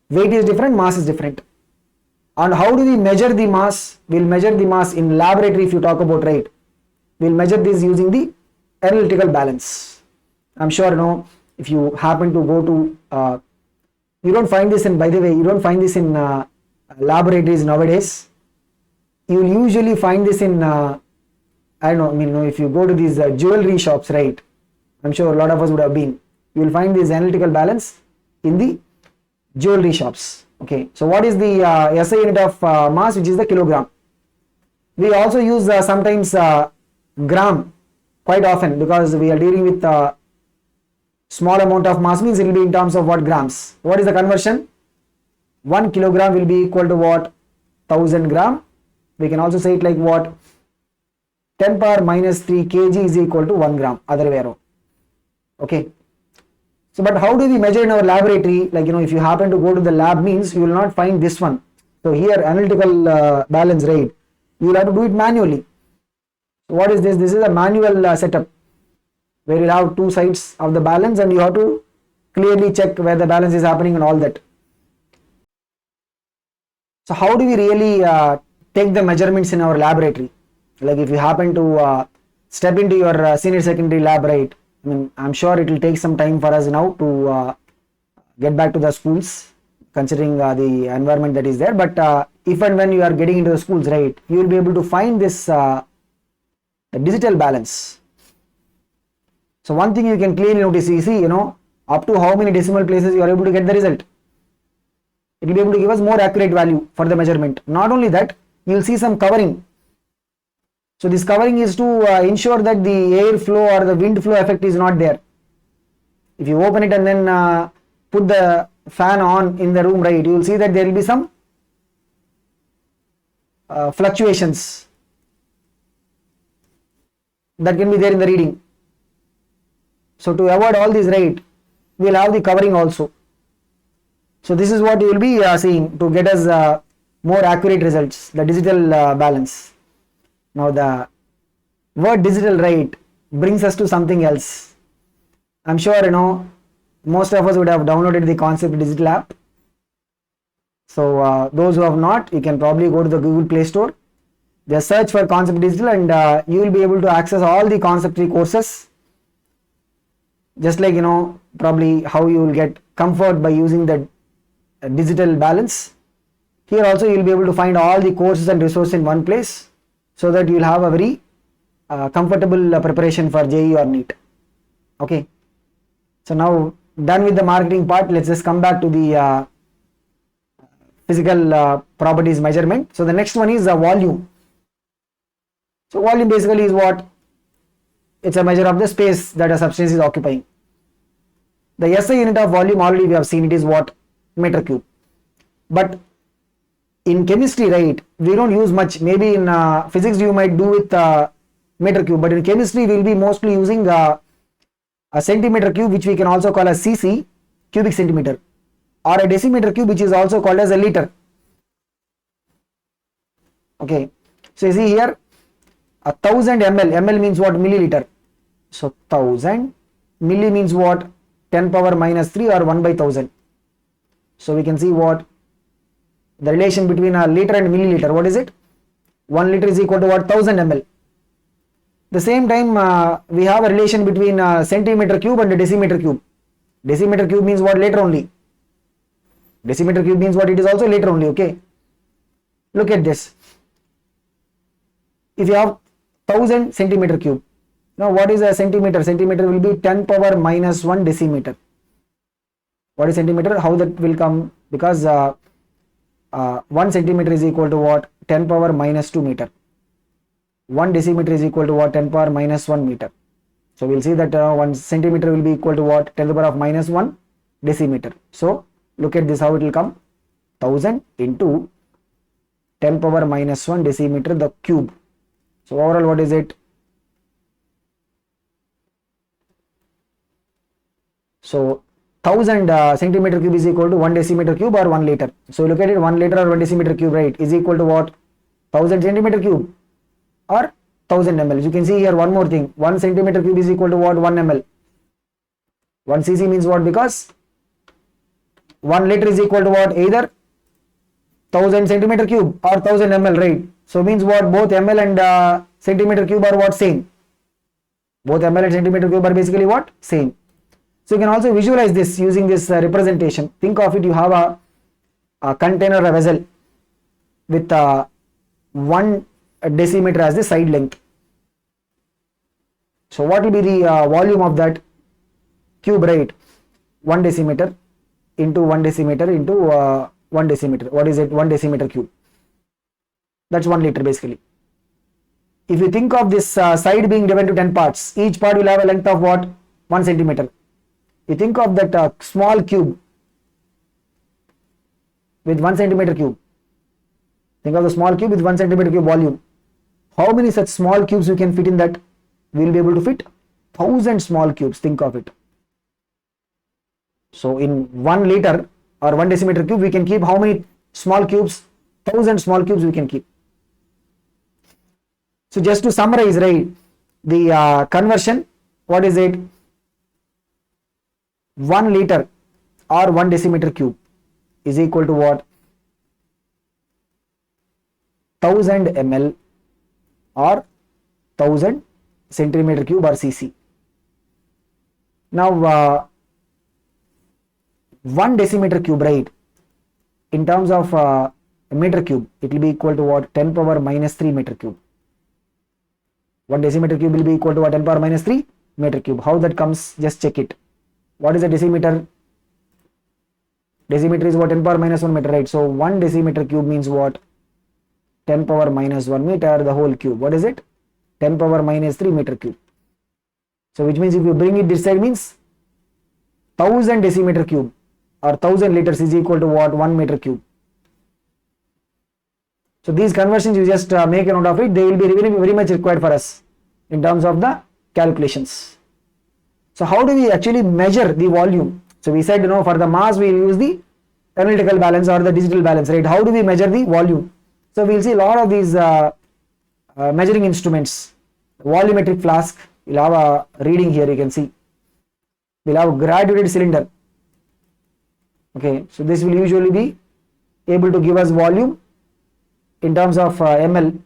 weight is different, mass is different. And how do we measure the mass? We'll measure the mass in laboratory. If you talk about, right, we'll measure this using the analytical balance. I'm sure, if you happen to go to, you don't find this in, by the way, you don't find this in laboratories nowadays. You will usually find this in, if you go to these jewelry shops, right, I'm sure a lot of us would have been, you will find this analytical balance in the jewelry shops. Okay, so what is the SI unit of mass, which is the kilogram? We also use sometimes gram quite often, because we are dealing with small amount of mass, means it will be in terms of what? Grams. What is the conversion? 1 kilogram will be equal to what? 1000 gram. We can also say it like what? 10 power minus 3 kg is equal to 1 gram, other way around. Okay. So, but how do we measure in our laboratory? Like, if you happen to go to the lab, means you will not find this one. So here, analytical balance, right, you will have to do it manually. So what is this? This is a manual setup, where you have two sides of the balance, and you have to clearly check where the balance is happening and all that. So how do we really take the measurements in our laboratory? Like, if you happen to step into your senior secondary lab, right, I'm sure it will take some time for us now to get back to the schools, considering the environment that is there. But if and when you are getting into the schools, right, you will be able to find this digital balance. So one thing you can clearly notice, you see, up to how many decimal places you are able to get the result. It will be able to give us more accurate value for the measurement. Not only that, you will see some covering. So this covering is to ensure that the air flow or the wind flow effect is not there. If you open it and then put the fan on in the room, right, you will see that there will be some fluctuations that can be there in the reading. So to avoid all this, right, we will have the covering also. So this is what you will be seeing to get us more accurate results, the digital balance. Now the word digital, right, brings us to something else. I'm sure most of us would have downloaded the Concept Digital app. So those who have not, you can probably go to the Google Play Store, just search for Concept Digital, and you will be able to access all the Concept 3 courses, just like probably how you will get comfort by using the digital balance. Here also you will be able to find all the courses and resources in one place, so that you will have a very comfortable preparation for JEE or NEET. Okay, so now done with the marketing part, let's just come back to the physical properties measurement. So the next one is volume. So volume basically is what? It's a measure of the space that a substance is occupying. The SI unit of volume already we have seen, it is what? Meter cube. But in chemistry, right, we don't use much. Maybe in physics you might do with meter cube, but in chemistry we will be mostly using a centimeter cube, which we can also call as cc, cubic centimeter, or a decimeter cube, which is also called as a liter. Okay, so you see here 1000 ml, ml means what? Milliliter. So 1000 milli means what? 10 power minus 3 or 1 by 1000. So we can see what the relation between a liter and milliliter. What is it? 1 liter is equal to what? 1000 ml. The same time we have a relation between centimeter cube and a decimeter cube. Decimeter cube means what? Liter only. Decimeter cube means what? It is also liter only. Okay, look at this. If you have 1000 centimeter cube, now what is a centimeter? Centimeter will be 10 power minus 1 decimeter. What is centimeter? How that will come? Because 1 centimeter is equal to what? 10 power minus 2 meter. 1 decimeter is equal to what? 10 power minus 1 meter. So we'll see that 1 centimeter will be equal to what? 10 to the power of minus 1 decimeter. So look at this, how it will come? 1000 into 10 power minus 1 decimeter, the cube. So overall what is it? So 1000 centimeter cube is equal to 1 decimeter cube or 1 liter. So look at it, 1 liter or 1 decimeter cube, right, is equal to what? 1000 centimeter cube or 1000 ml. You can see here one more thing, 1 centimeter cube is equal to what? 1 ml. 1 cc means what? Because 1 liter is equal to what? Either 1000 centimeter cube or 1000 ml, right? So means what? Both ml and centimeter cube are what? Same. Both ml and centimeter cube are basically what? Same. So you can also visualize this using this representation. Think of it, you have a container, a vessel with 1 decimeter as the side length. So what will be the volume of that cube, right? 1 decimeter into 1 decimeter into 1 decimeter. What is it? 1 decimeter cube. That's 1 liter basically. If you think of this side being divided into 10 parts, each part will have a length of what? 1 centimeter. You think of that small cube with 1 centimeter cube. Think of the small cube with 1 centimeter cube volume. How many such small cubes you can fit in that? We will be able to fit 1000 small cubes. Think of it. So in 1 liter or 1 decimeter cube, we can keep how many small cubes? 1000 small cubes we can keep. So just to summarize, right, the conversion, what is it? 1 liter or 1 decimeter cube is equal to what? 1000 ml or 1000 centimeter cube or cc. Now 1 decimeter cube, right, in terms of a meter cube, it will be equal to what? 10 power minus 3 meter cube. 1 decimeter cube will be equal to what? 10 power minus 3 meter cube. How that comes? Just check it. What is a decimeter? Decimeter is what? 10 power minus 1 meter, right? So 1 decimeter cube means what? 10 power minus 1 meter, the whole cube. What is it? 10 power minus 3 meter cube. So which means if you bring it this side means 1000 decimeter cube or 1000 liters is equal to what? 1 meter cube. So these conversions, you just make a note of it. They will be very much required for us in terms of the calculations. So how do we actually measure the volume? So we said, for the mass we will use the analytical balance or the digital balance, right? How do we measure the volume? So we will see a lot of these measuring instruments, volumetric flask, we'll have a reading here, you can see. We'll have graduated cylinder. Okay, so this will usually be able to give us volume in terms of ml.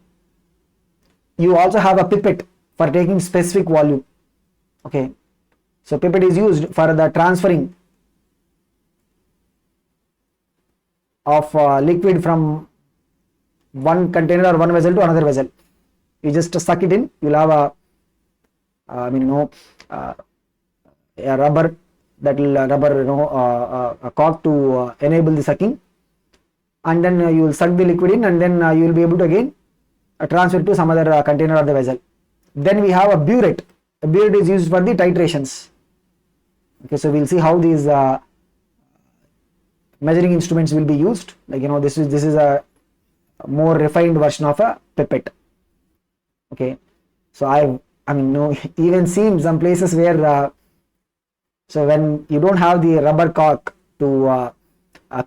You also have a pipette for taking specific volume. Okay, so pipette is used for the transferring of liquid from one container or one vessel to another vessel. You just suck it in, you'll have a rubber, that will a cork to enable the sucking, and then you will suck the liquid in, and then you will be able to again transfer it to some other container or the vessel. Then we have a burette. A burette is used for the titrations. Okay, so we'll see how these measuring instruments will be used. Like, this is a more refined version of a pipette. Okay, so even seen some places where so when you don't have the rubber cork to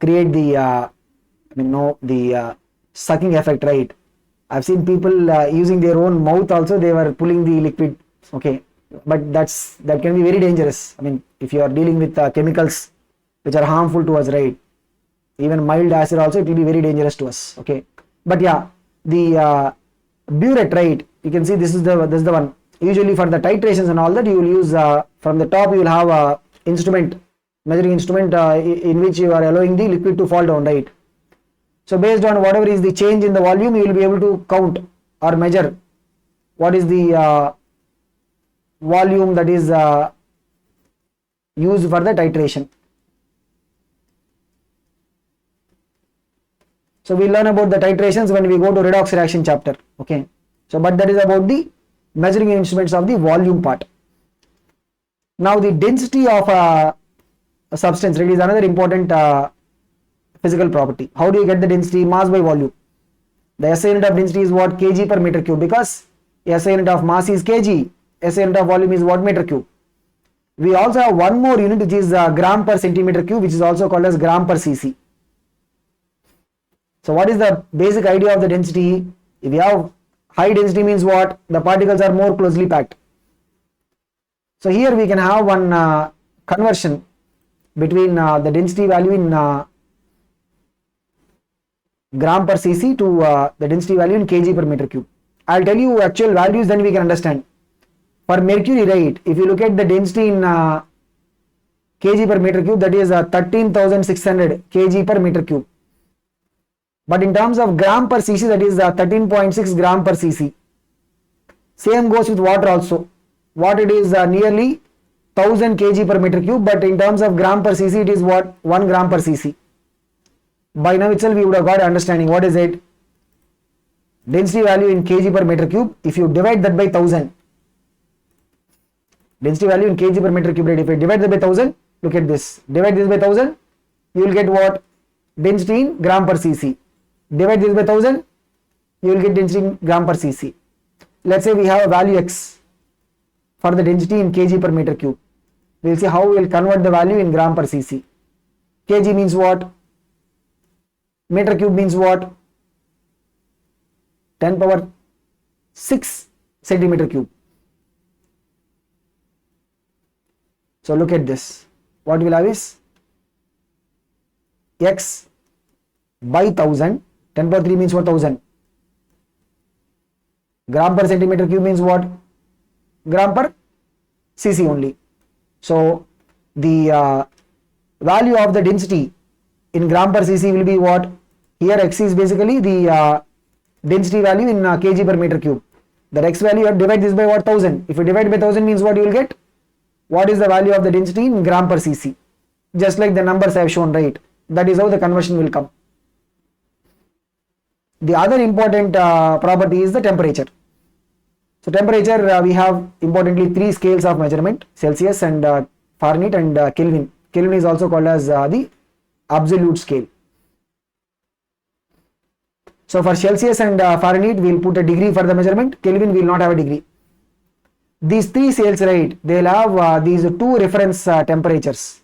create the the sucking effect, right? I've seen people using their own mouth also, they were pulling the liquid. Okay, but that can be very dangerous. If you are dealing with chemicals which are harmful to us, right? Even mild acid also, it will be very dangerous to us. Okay, but yeah, the burette, right? You can see this is the one. Usually for the titrations and all that, you will use from the top, you will have a measuring instrument in which you are allowing the liquid to fall down, right? So based on whatever is the change in the volume, you will be able to count or measure what is the volume that is used for the titration. So we learn about the titrations when we go to redox reaction chapter. Okay, so but that is about the measuring instruments of the volume part. Now the density of a substance, right, is another important physical property. How do you get the density? Mass by volume. The SI unit of density is what? Kg per meter cube, because SI unit of mass is kg, SI unit of volume is what? Meter cube. We also have one more unit which is gram per centimeter cube, which is also called as gram per cc. So what is the basic idea of the density? If you have high density, means what? The particles are more closely packed. So here we can have one conversion between the density value in gram per cc to the density value in kg per meter cube. I'll tell you actual values, then we can understand. For mercury, right, if you look at the density in kg per meter cube, that is 13,600 kg per meter cube. But in terms of gram per cc, that is 13.6 gram per cc. Same goes with water also. Water, it is nearly 1000 kg per meter cube, but in terms of gram per cc, it is what? 1 gram per cc. By now itself we would have got understanding. What is it? Density value in kg per meter cube. If you divide that by 1000, density value in kg per meter cube, right? If you divide that by 1000, look at this. Divide this by 1000, you will get what? Density in gram per cc. Divide this by 1000, you will get density in gram per cc. Let's say we have a value x for the density in kg per meter cube. We will see how we will convert the value in gram per cc. Kg means what? Meter cube means what? 10 power 6 centimeter cube. So look at this. What we will have is x by 1000. 10 power 3 means what? 1000. Gram per centimeter cube means what? Gram per cc only. So the value of the density in gram per cc will be what? Here x is basically the density value in kg per meter cube. The x value, you have to divide this by what? 1000. If you divide by 1000 means what you will get? What is the value of the density in gram per cc? Just like the numbers I have shown, right? That is how the conversion will come. The other important property is the temperature. So temperature, we have importantly 3 scales of measurement: Celsius and Fahrenheit and Kelvin. Kelvin is also called as the absolute scale. So for Celsius and Fahrenheit, we will put a degree for the measurement. Kelvin will not have a degree. These 3 scales, right, they will have these 2 reference temperatures.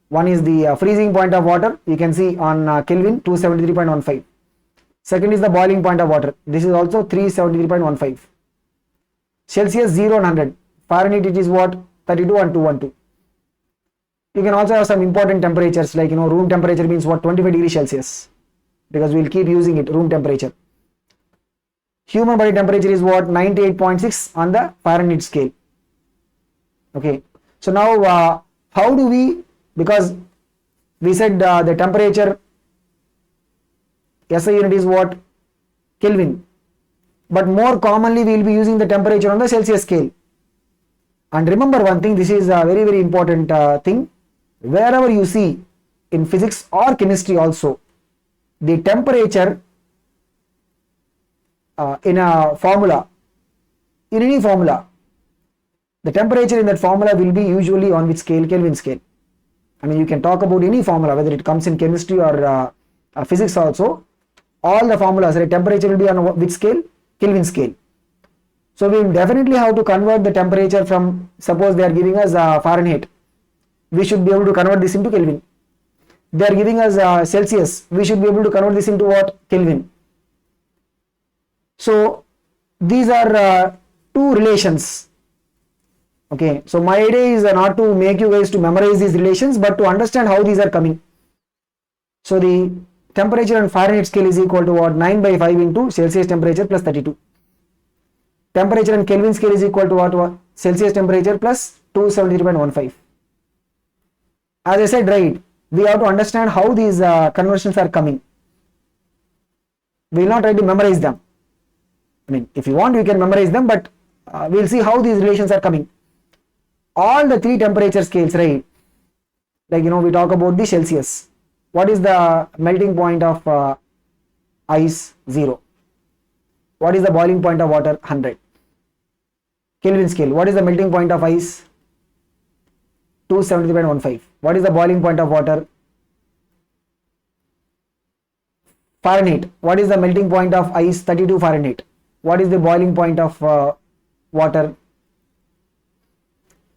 One is the freezing point of water. You can see on Kelvin 273.15. Second is the boiling point of water. This is also 373.15. Celsius 0 and 100. Fahrenheit it is what? 32 and 212. You can also have some important temperatures like room temperature means what? 25 degrees Celsius, because we will keep using it, room temperature. Human body temperature is what? 98.6 on the Fahrenheit scale. Okay, so now how do we, because we said the temperature SI unit is what? Kelvin, but more commonly we will be using the temperature on the Celsius scale. And remember one thing, this is a very very important thing. Wherever you see in physics or chemistry also, the temperature in a formula, in any formula, the temperature in that formula will be usually on which scale? Kelvin scale. I mean, you can talk about any formula, whether it comes in chemistry or physics also. All the formulas, right, temperature will be on which scale? Kelvin scale. So we will definitely have to convert the temperature from, suppose they are giving us Fahrenheit, we should be able to convert this into Kelvin. They are giving us Celsius, we should be able to convert this into what? Kelvin. So these are two relations. Okay, so my idea is not to make you guys to memorize these relations, but to understand how these are coming. So the temperature on Fahrenheit scale is equal to what? 9 by 5 into Celsius temperature plus 32. Temperature on Kelvin scale is equal to what? Celsius temperature plus 273.15. As I said, right, we have to understand how these conversions are coming. We will not try to memorize them. I mean, if you want, you can memorize them, but we will see how these relations are coming. All the three temperature scales, right? Like, we talk about the Celsius. What is the melting point of ice? 0. What is the boiling point of water? 100. Kelvin scale. What is the melting point of ice? 273.15. What is the boiling point of water? Fahrenheit. What is the melting point of ice? 32 Fahrenheit. What is the boiling point of water?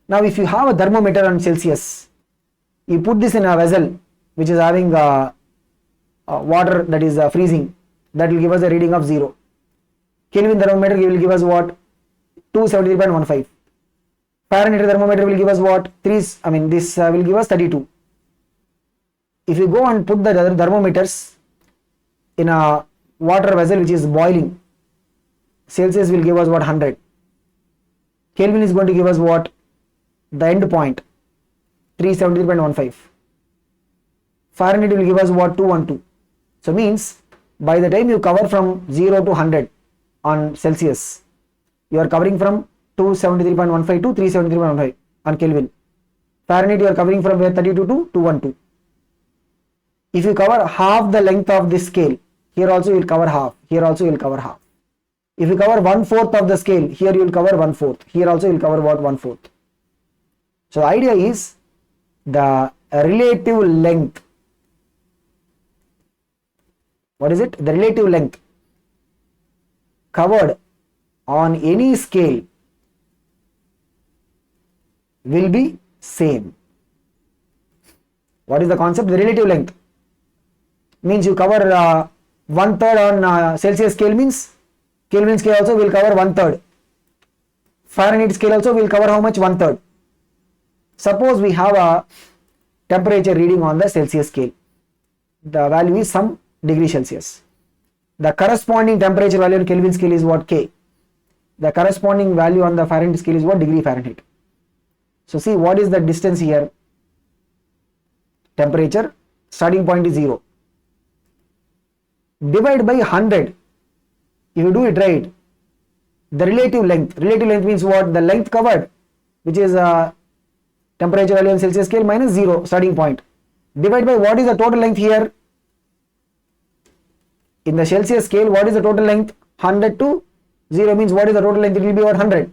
Now, if you have a thermometer on Celsius, you put this in a vessel which is having water that is freezing, that will give us a reading of 0. Kelvin thermometer will give us what? 273.15. Fahrenheit thermometer will give us what? This will give us 32. If you go and put the thermometers in a water vessel which is boiling, Celsius will give us what? 100. Kelvin is going to give us what? The end point, 373.15. Fahrenheit will give us what? 212. So means by the time you cover from 0 to 100 on Celsius, you are covering from 273.15 to 373.15 on Kelvin. Fahrenheit you are covering from 32 to 212. If you cover half the length of this scale, here also you will cover half, here also you will cover half. If you cover 1/4 of the scale, here you will cover 1/4, here also you will cover what? 1/4. So the idea is the relative length. What is it? The relative length covered on any scale will be same. What is the concept? The relative length means you cover 1/3 on Celsius scale, means Kelvin scale also will cover 1/3. Fahrenheit scale also will cover how much? 1/3. Suppose we have a temperature reading on the Celsius scale. The value is some degree Celsius. The corresponding temperature value on Kelvin scale is what? K. The corresponding value on the Fahrenheit scale is what? Degree Fahrenheit. So see, what is the distance here? Temperature, starting point is 0. Divide by 100. If you do it right, the relative length means what? The length covered, which is temperature value on Celsius scale minus 0, starting point. Divide by what is the total length here? In the Celsius scale, what is the total length? 100 to 0 means what is the total length? It will be what? 100.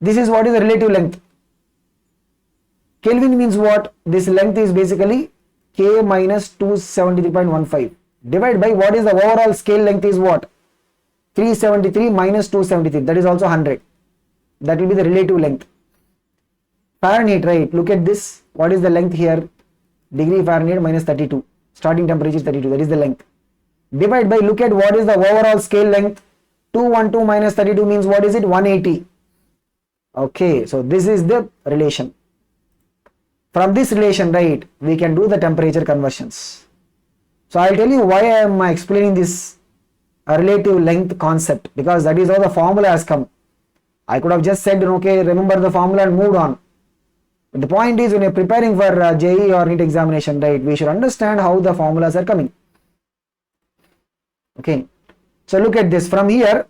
This is what is the relative length. Kelvin means what? This length is basically K minus 273.15. Divide by what is the overall scale length is what? 373 minus 273. That is also 100. That will be the relative length. Fahrenheit, right? Look at this. What is the length here? Degree Fahrenheit minus 32. Starting temperature is 32. That is the length. Divide by, look at what is the overall scale length. 212 minus 32 means what is it? 180. Okay, so this is the relation. From this relation, right, we can do the temperature conversions. So I'll tell you why I am explaining this relative length concept, because that is how the formula has come. I could have just said, okay, remember the formula and moved on. But the point is, when you're preparing for JEE or NEET examination, right, we should understand how the formulas are coming. Okay, so look at this. From here,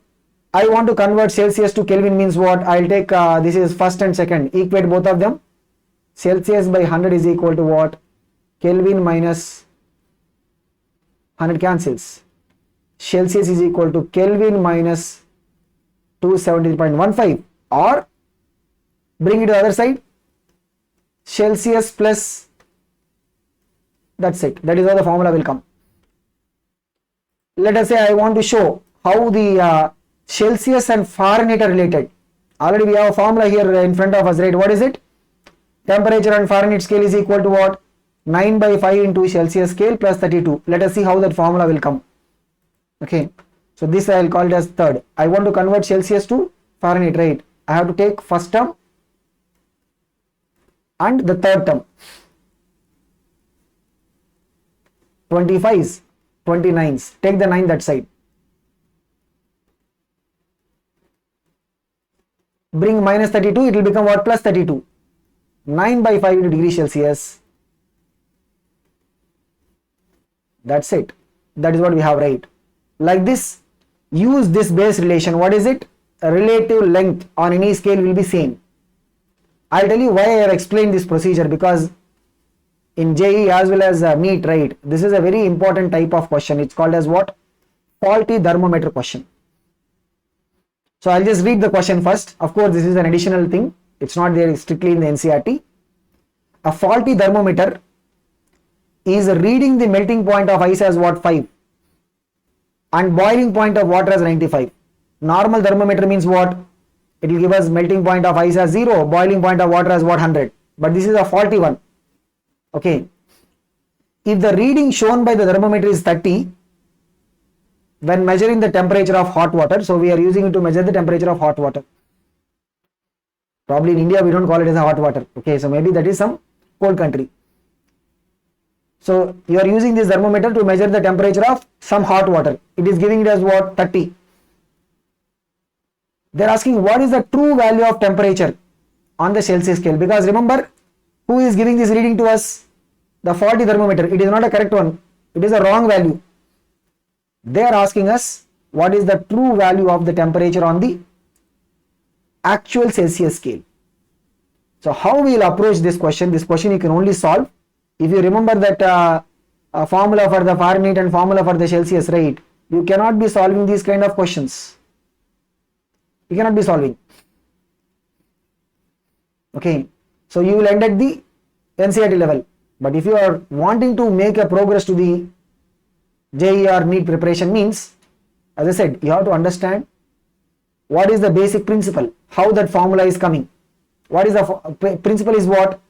I want to convert Celsius to Kelvin means what? I'll take, this is first and second, equate both of them. Celsius by 100 is equal to what? Kelvin minus 100 cancels. Celsius is equal to Kelvin minus 270.15, or bring it to the other side, Celsius plus, that's it. That is how the formula will come. Let us say I want to show how the Celsius and Fahrenheit are related. Already we have a formula here in front of us, right? What is it? Temperature on Fahrenheit scale is equal to what? 9 by 5 into Celsius scale plus 32. Let us see how that formula will come. Okay, so this I will call it as third. I want to convert Celsius to Fahrenheit, right? I have to take first term and the third term. 25s, 29s. Take the 9 that side. Bring minus 32, it will become what? Plus 32. 9 by 5 into degree Celsius. That's it. That is what we have, right? Like this, use this base relation. What is it? A relative length on any scale will be same. I'll tell you why I have explained this procedure, because in JEE as well as NEET, right, this is a very important type of question. It's called as what? Faulty thermometer question. So I'll just read the question first. Of course, this is an additional thing. It's not there strictly in the NCERT. A faulty thermometer is reading the melting point of ice as what? 5. And boiling point of water as 95. Normal thermometer means what? It will give us melting point of ice as 0, boiling point of water as what? 100. But this is a faulty one. Okay. If the reading shown by the thermometer is 30, when measuring the temperature of hot water, so we are using it to measure the temperature of hot water. Probably in India we don't call it as a hot water. Okay, so maybe that is some cold country. So you are using this thermometer to measure the temperature of some hot water. It is giving it as what? 30. They are asking what is the true value of temperature on the Celsius scale, because remember, who is giving this reading to us? The faulty thermometer. It is not a correct one. It is a wrong value. They are asking us what is the true value of the temperature on the actual Celsius scale. So how we will approach this question? This question you can only solve if you remember that formula for the Fahrenheit and formula for the Celsius, right? You cannot be solving these kind of questions. You cannot be solving. Okay, so you will end at the NCERT level. But if you are wanting to make a progress to the JEE or NEET preparation, means, as I said, you have to understand what is the basic principle, how that formula is coming. What is the principle is what?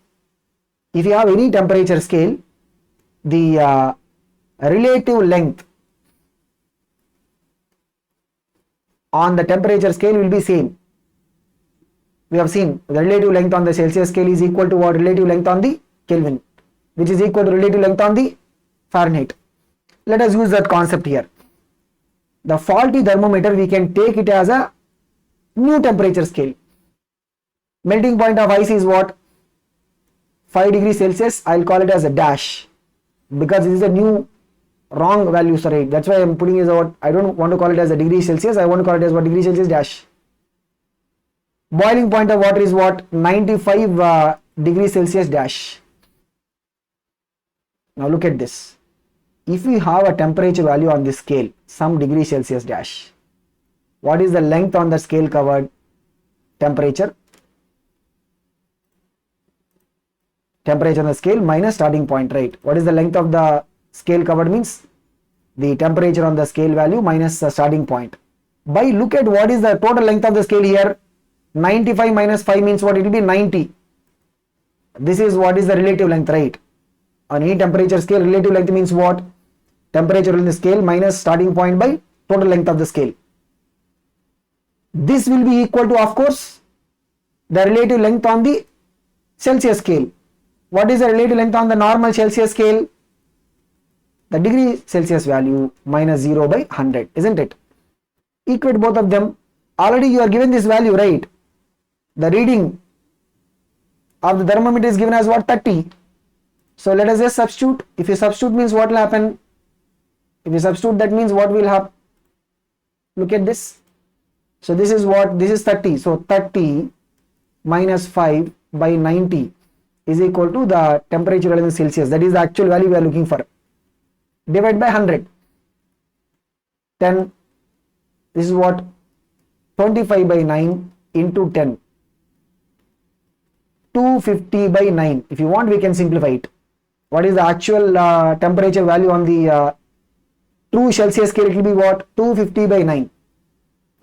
If you have any temperature scale, the relative length on the temperature scale will be same. We have seen the relative length on the Celsius scale is equal to what? Relative length on the Kelvin, which is equal to relative length on the Fahrenheit. Let us use that concept here. The faulty thermometer, we can take it as a new temperature scale. Melting point of ice is what? 5 degrees Celsius. I'll call it as a dash, because this is a new wrong value, sorry. That's why I'm putting it as what? I don't want to call it as a degree Celsius. I want to call it as what? Degree Celsius dash. Boiling point of water is what? 95 degrees Celsius dash. Now look at this. If we have a temperature value on this scale, some degree Celsius dash, what is the length on the scale covered? Temperature on the scale minus starting point, right? What is the length of the scale covered? Means the temperature on the scale value minus the starting point. By look at what is the total length of the scale here. 95 minus 5 means what? It will be 90. This is what is the relative length, right? On any temperature scale, relative length means what? temperature in the scale minus starting point by total length of the scale. This will be equal to, of course, the relative length on the Celsius scale. What is the relative length on the normal Celsius scale? The degree Celsius value minus 0 by 100, isn't it? Equate both of them. Already you are given this value, right? The reading of the thermometer is given as what? 30. So let us just substitute. If you substitute means what will happen? If you substitute, that means what will happen? Look at this. So this is what? This is 30. So 30 minus 5 by 90 is equal to the temperature in Celsius. That is the actual value we are looking for. Divide by 100. Then this is what? 25 by 9 into 10. 250 by 9. If you want, we can simplify it. What is the actual temperature value on the true Celsius scale? It will be what? 250 by 9.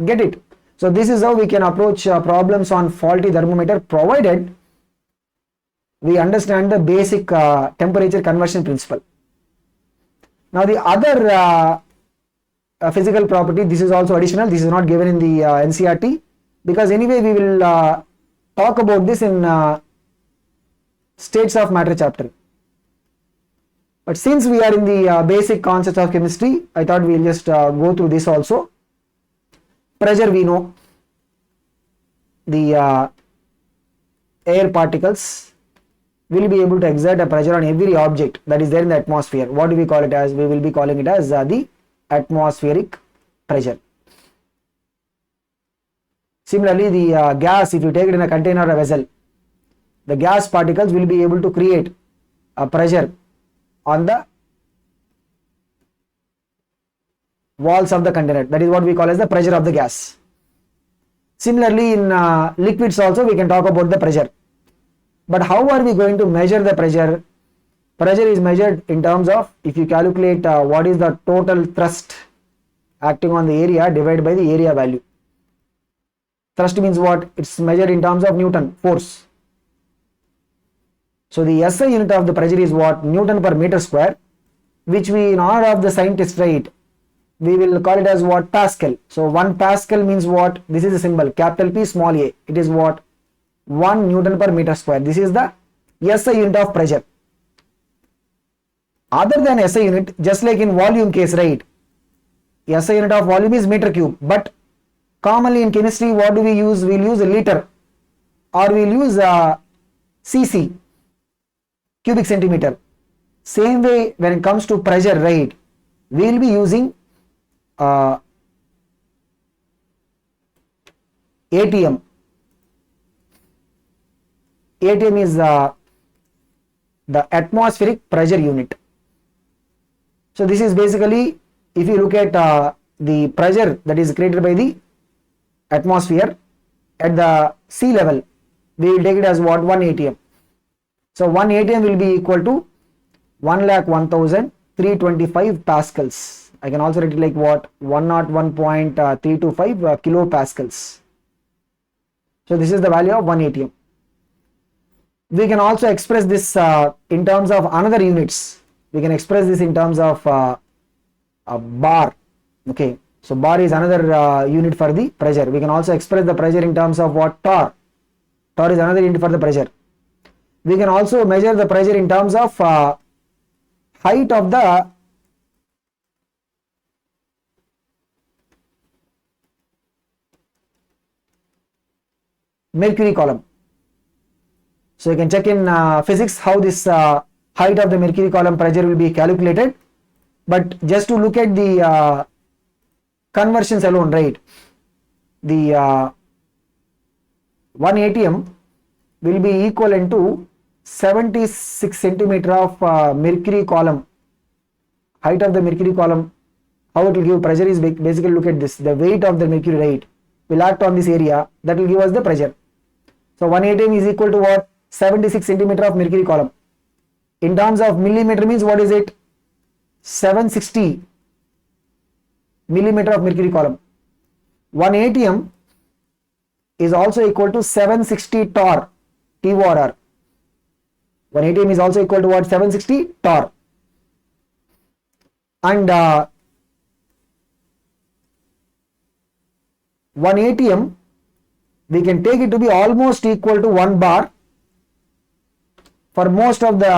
Get it? So this is how we can approach problems on faulty thermometer, provided we understand the basic temperature conversion principle. Now the other physical property, this is also additional. This is not given in the NCERT, because anyway we will talk about this in states of matter chapter. But since we are in the basic concepts of chemistry, I thought we will just go through this also. Pressure, we know. The air particles will be able to exert a pressure on every object that is there in the atmosphere. What do we call it as? We will be calling it as the atmospheric pressure. Similarly, the gas, if you take it in a container or a vessel, the gas particles will be able to create a pressure on the walls of the container. That is what we call as the pressure of the gas. Similarly, in liquids also we can talk about the pressure. But how are we going to measure the pressure? Pressure is measured in terms of, if you calculate what is the total thrust acting on the area divided by the area value. Thrust means what? It's measured in terms of Newton, force. So the SI unit of the pressure is what? Newton per meter square, which we, in honor of the scientist, right, we will call it as what? Pascal. So 1 Pascal means what? This is a symbol, capital P, small a. It is what? 1 Newton per meter square. This is the SI unit of pressure. Other than SI unit, just like in volume case, right? SI unit of volume is meter cube. But commonly in chemistry, what do we use? We'll use a liter, or we'll use cc, cubic centimeter. Same way when it comes to pressure, right? We'll be using ATM. ATM is the atmospheric pressure unit. So this is basically, if you look at the pressure that is created by the atmosphere at the sea level, we will take it as what? 1 ATM. So 1 ATM will be equal to 1,01,325 pascals. I can also write it like what? 101.325 kilopascals. So this is the value of 1 ATM. We can also express this in terms of another units. We can express this in terms of a bar. Okay, so bar is another unit for the pressure. We can also express the pressure in terms of what? Torr. Torr is another unit for the pressure. We can also measure the pressure in terms of height of the mercury column. So you can check in physics how this height of the mercury column pressure will be calculated. But just to look at the conversions alone, right? The 1 ATM will be equivalent to 76 centimeter of mercury column. Height of the mercury column, how it will give pressure is basically, look at this, the weight of the mercury, right, will act on this area, that will give us the pressure. So 1 ATM is equal to what? 76 centimeter of mercury column. In terms of millimeter means what is it? 760 millimeter of mercury column. 1 ATM is also equal to 760 torr, TOR. 1 ATM is also equal to what? 760 torr. and 1 atm we can take it to be almost equal to 1 bar for most of the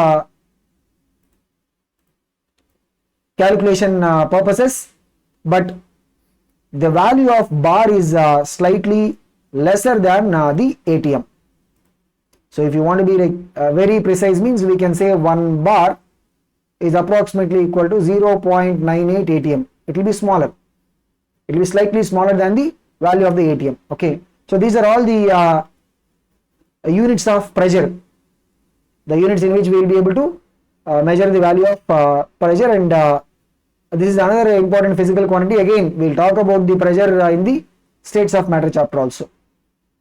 calculation purposes, but the value of bar is slightly lesser than the atm. So if you want to be like very precise, means we can say 1 bar is approximately equal to 0.98 atm. It will be smaller, it will be slightly smaller than the value of the atm. Okay, so these are all the units of pressure, the units in which we will be able to measure the value of pressure, and this is another important physical quantity. Again, we will talk about the pressure in the states of matter chapter also.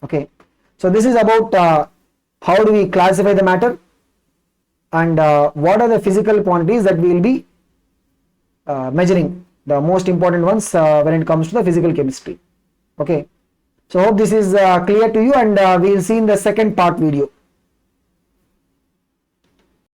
Okay, so this is about how do we classify the matter, and what are the physical quantities that we will be measuring, the most important ones when it comes to the physical chemistry. Okay, so hope this is clear to you, and we will see in the second part video.